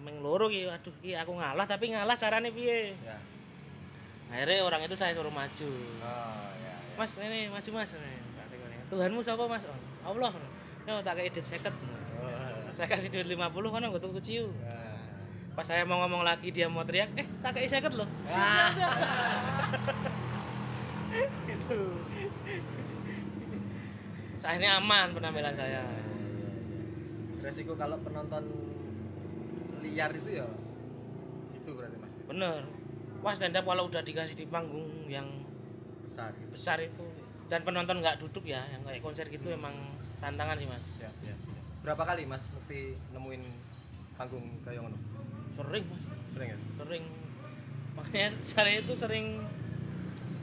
Meng loro ki, aduh ki aku ngalah tapi ngalah carane piye? Ya. Akhirnya orang itu saya suruh maju. Ya. Mas, ini maju Mas. Tuhanmu siapa Mas? Allah. Yo tak kei duit 50. Saya kasih duit 50 kono nggo tuku ciu. Pas saya mau ngomong lagi dia mau teriak, tak kei 50 loh. Gitu. Akhirnya aman penampilan saya. Resiko kalau penonton liar itu ya itu berarti Mas. Bener. Wah stand up kalau udah dikasih di panggung yang besar itu dan penonton nggak duduk ya, yang kayak konser gitu emang tantangan sih Mas. Ya. Berapa kali Mas mesti nemuin panggung kayak ngono? Sering Mas. Sering ya? Sering. Makanya saya itu sering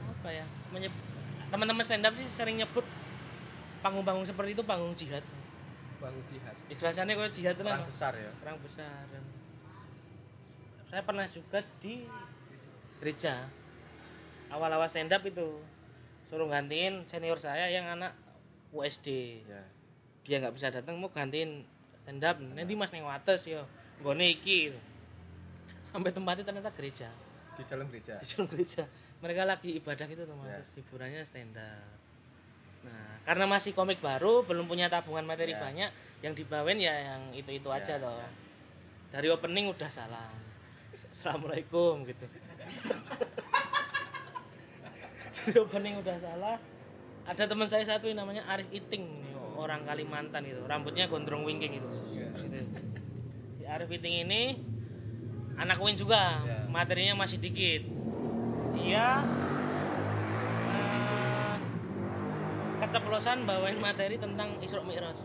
apa ya? Teman-teman stand up sih sering nyebut panggung-panggung seperti itu panggung jihad. Panggung jihad. Ikhlasannya kalau jihad itu perang besar ya. Perang besar. Dan saya pernah juga di gereja. Awal-awal stand up itu suruh gantiin senior saya yang anak USD. Ya. Dia nggak bisa datang mau gantiin stand up. Nanti Mas neng wates yo. Nggone iki. Sampai tempatnya ternyata gereja. Di dalam gereja. Di dalam gereja. Mereka lagi ibadah gitu teman. Terus hiburannya stand up. Nah, karena masih komik baru, belum punya tabungan materi banyak, yang dibawain ya yang itu-itu aja toh. Dari opening udah salam. Assalamualaikum gitu. Dari opening udah salah. Ada teman saya satu yang namanya Arif Iting, orang Kalimantan itu, rambutnya gondrong wingking itu. Si Arif Iting ini anak Win juga, materinya masih dikit. Dia keceplosan bawain materi tentang Isra Mi'raj.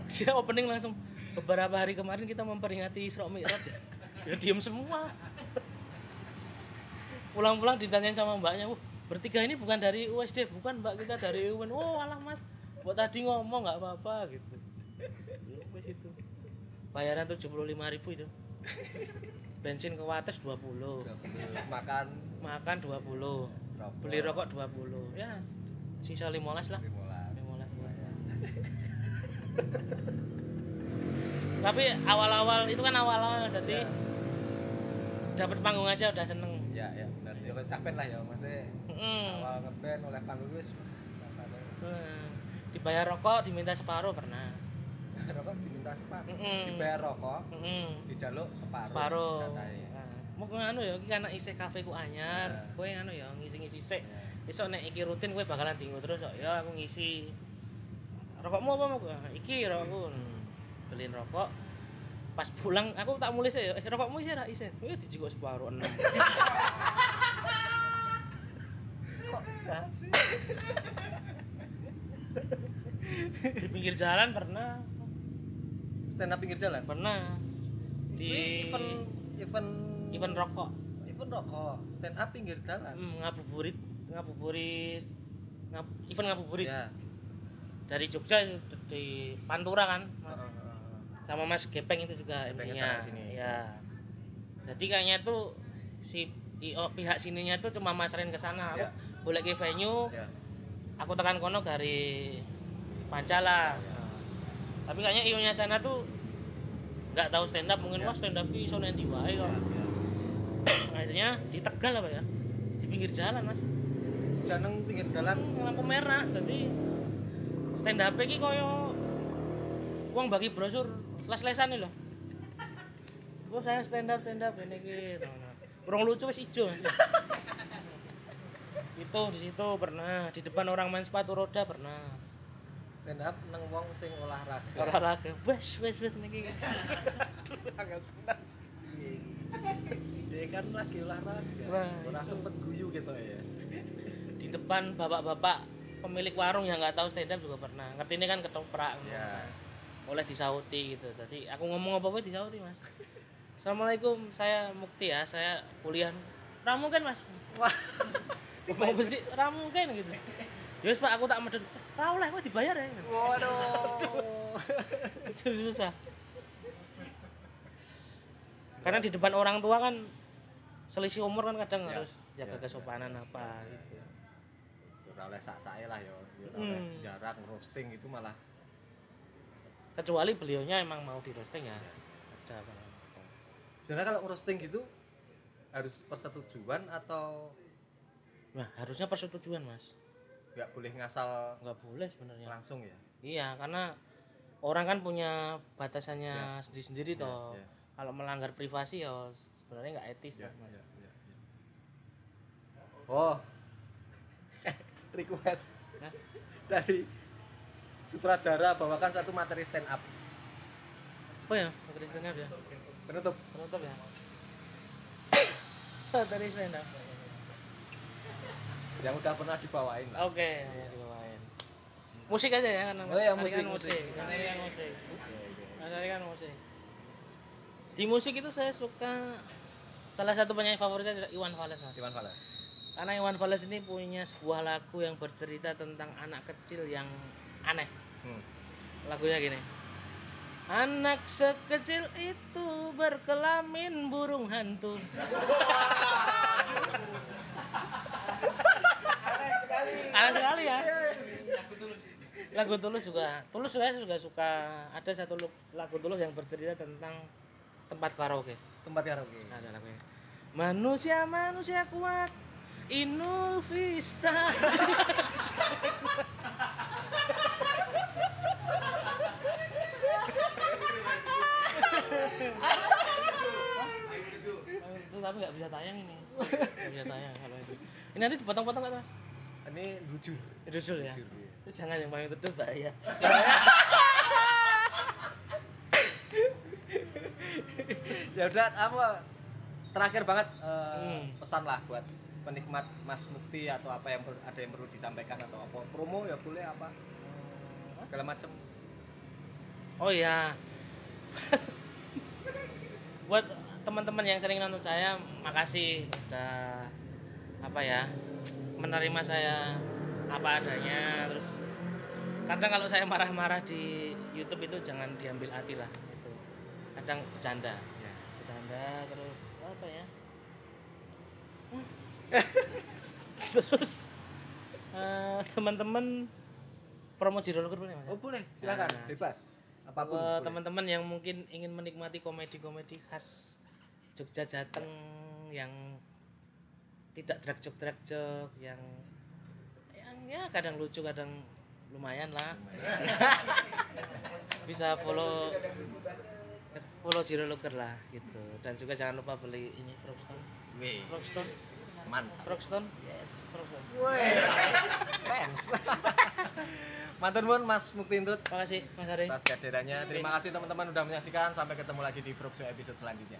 Dia opening langsung beberapa hari kemarin kita memperingati Isra Mi'raj. Ya diem semua. Pulang-pulang ditanyain sama mbaknya, "Wah, bertiga ini bukan dari USD, bukan Mbak, kita dari UN." "Oh, alah Mas, buat tadi ngomong nggak apa-apa gitu." Wes itu. Bayaran 75.000 itu. Bensin ke Wates 20. Makan 20. Beli rokok 20. Ya, sisa 15 lah. 15 lumayan. Tapi awal-awal itu kan awal-awal jadi dapat panggung aja udah seneng. Ya benar. Ya capek lah ya maksudnya. Awal ngeband oleh panggung wis rasane. Dibayar rokok diminta separuh pernah. Rokok diminta separuh. Dibayar rokok. Dijaluk separuh. Mau ngono ya iki anak isih kafe ku anyar. Kowe ngono ya ngisi-ngisi sik. Esuk nek iki rutin kowe bakalan dienggo terus kok. Ya aku ngisi. Rokokmu apa mau? Iki rokokku. Beliin rokok. Pas pulang aku tak mulai sih ya. Rokokmu isih ra isih. Wih dijikuk separuh 6. Kok jahat sih? Di pinggir jalan pernah. Stand up pinggir jalan? Pernah. Di event rokok. Event rokok, stand up pinggir jalan. Ngabuburit. Event ngabuburit. Ya. Dari Jogja di Pantura kan, Mas. Sama Mas Gepeng itu juga MC-nya. Ya. Jadi kayaknya tuh pihak sininya tuh cuma masarin ke sana. Aku boleh ke venue. Ya. Aku tekan kono dari Pancala. Ya. Tapi kayaknya ionya sana tuh nggak tahu stand up, mungkin wah stand up ki iso nanti wae kok. Akhirnya di Tegal apa ya? Di pinggir jalan, Mas. Janeng pinggir jalan lampu merah. Jadi stand up iki koyo wong bagi brosur les-lesan lho. Gua saya stand up ini iki. Kurang lucu wis ijo, Mas. Itu di situ pernah, di depan orang main sepatu roda pernah. Stand up nang wong sing olahraga. Wes niki. Agak tenan. Dia kan lagi olahraga. Ora sempet guyu gitu ya. Di depan bapak-bapak pemilik warung yang nggak tahu stand up juga pernah. Ngerti ini kan ketoprak. Ya. Oleh disauti gitu. Tadi aku ngomong apa-apa disauti, Mas. Assalamualaikum, saya Mukti ya. Saya kuliah. Ramu kan, Mas? Wah. Mau mesti ramu kan gitu. Yus Pak, aku tak medun. Ra oleh kok dibayar ya. Waduh. Susah. Karena di depan orang tua kan selisih umur kan kadang harus jaga kesopanan apa gitu. Ora oleh sak-sake lah ya. Ora oleh jarak roasting itu malah. Kecuali beliaunya emang mau di roasting ya. Ada apa? Sebenarnya kalau roasting gitu harus persetujuan atau harusnya persetujuan, Mas. Nggak boleh ngasal. Nggak boleh sebenarnya. Langsung ya. Iya, karena orang kan punya batasannya sendiri-sendiri toh. Ya. Kalau melanggar privasi ya sebenarnya nggak etis toh, Mas. Ya. Oh. Request. Dari sutradara bawakan satu materi stand up. Oh ya, materi stand up ya. Penutup ya. Materi stand up. Yang udah pernah dibawain lah. Oke, dibawain. Musik aja ya karena musik. Kan musik. Di musik itu saya suka salah satu penyanyi favorit saya adalah Iwan Fals, Mas. Iwan Fals. Karena Iwan Fals ini punya sebuah lagu yang bercerita tentang anak kecil yang aneh. Lagunya gini. Anak sekecil itu berkelamin burung hantu. Aneh sekali ya. Lagu Tulus juga. Saya juga suka. Ada satu lagu Tulus yang bercerita tentang tempat karaoke. Ada lagunya. Manusia kuat, Inul Vista. Itu tapi nggak bisa tayang ini. Nggak bisa tayang kalau itu. Ini nanti dipotong-potong nggak, Mas? Ini lucu ya. Terus jangan yang paling teduh bahaya. Ya udah, apa terakhir banget pesan lah buat penikmat Mas Mukti atau apa yang ada yang perlu disampaikan atau apa promo ya boleh apa segala macam. Oh iya. Buat teman-teman yang sering nonton saya, makasih udah apa ya, menerima saya apa adanya. Terus kadang kalau saya marah-marah di YouTube itu jangan diambil hati lah itu. Kadang bercanda. Ya. Bercanda terus apa ya? Terus teman-teman promo Jiro Luger boleh Mas? Oh boleh, silakan, Nah, bebas. Apapun. Buat Boleh. teman-teman yang mungkin ingin menikmati komedi-komedi khas Jogja Jateng yang tidak drag-jok yang ya kadang lucu kadang lumayan lah. Bisa follow Jiro Luger lah gitu. Dan juga jangan lupa beli ini Frogstone. Wih, Frogstone. mantap. Frogstone. Yes. Frogstone. Wih, fans. Matur nuwun Mas Mukti Intut Makasih Mas Ari. atas kehadirannya. Terima kasih teman-teman udah menyaksikan. Sampai ketemu lagi di Frogso episode selanjutnya.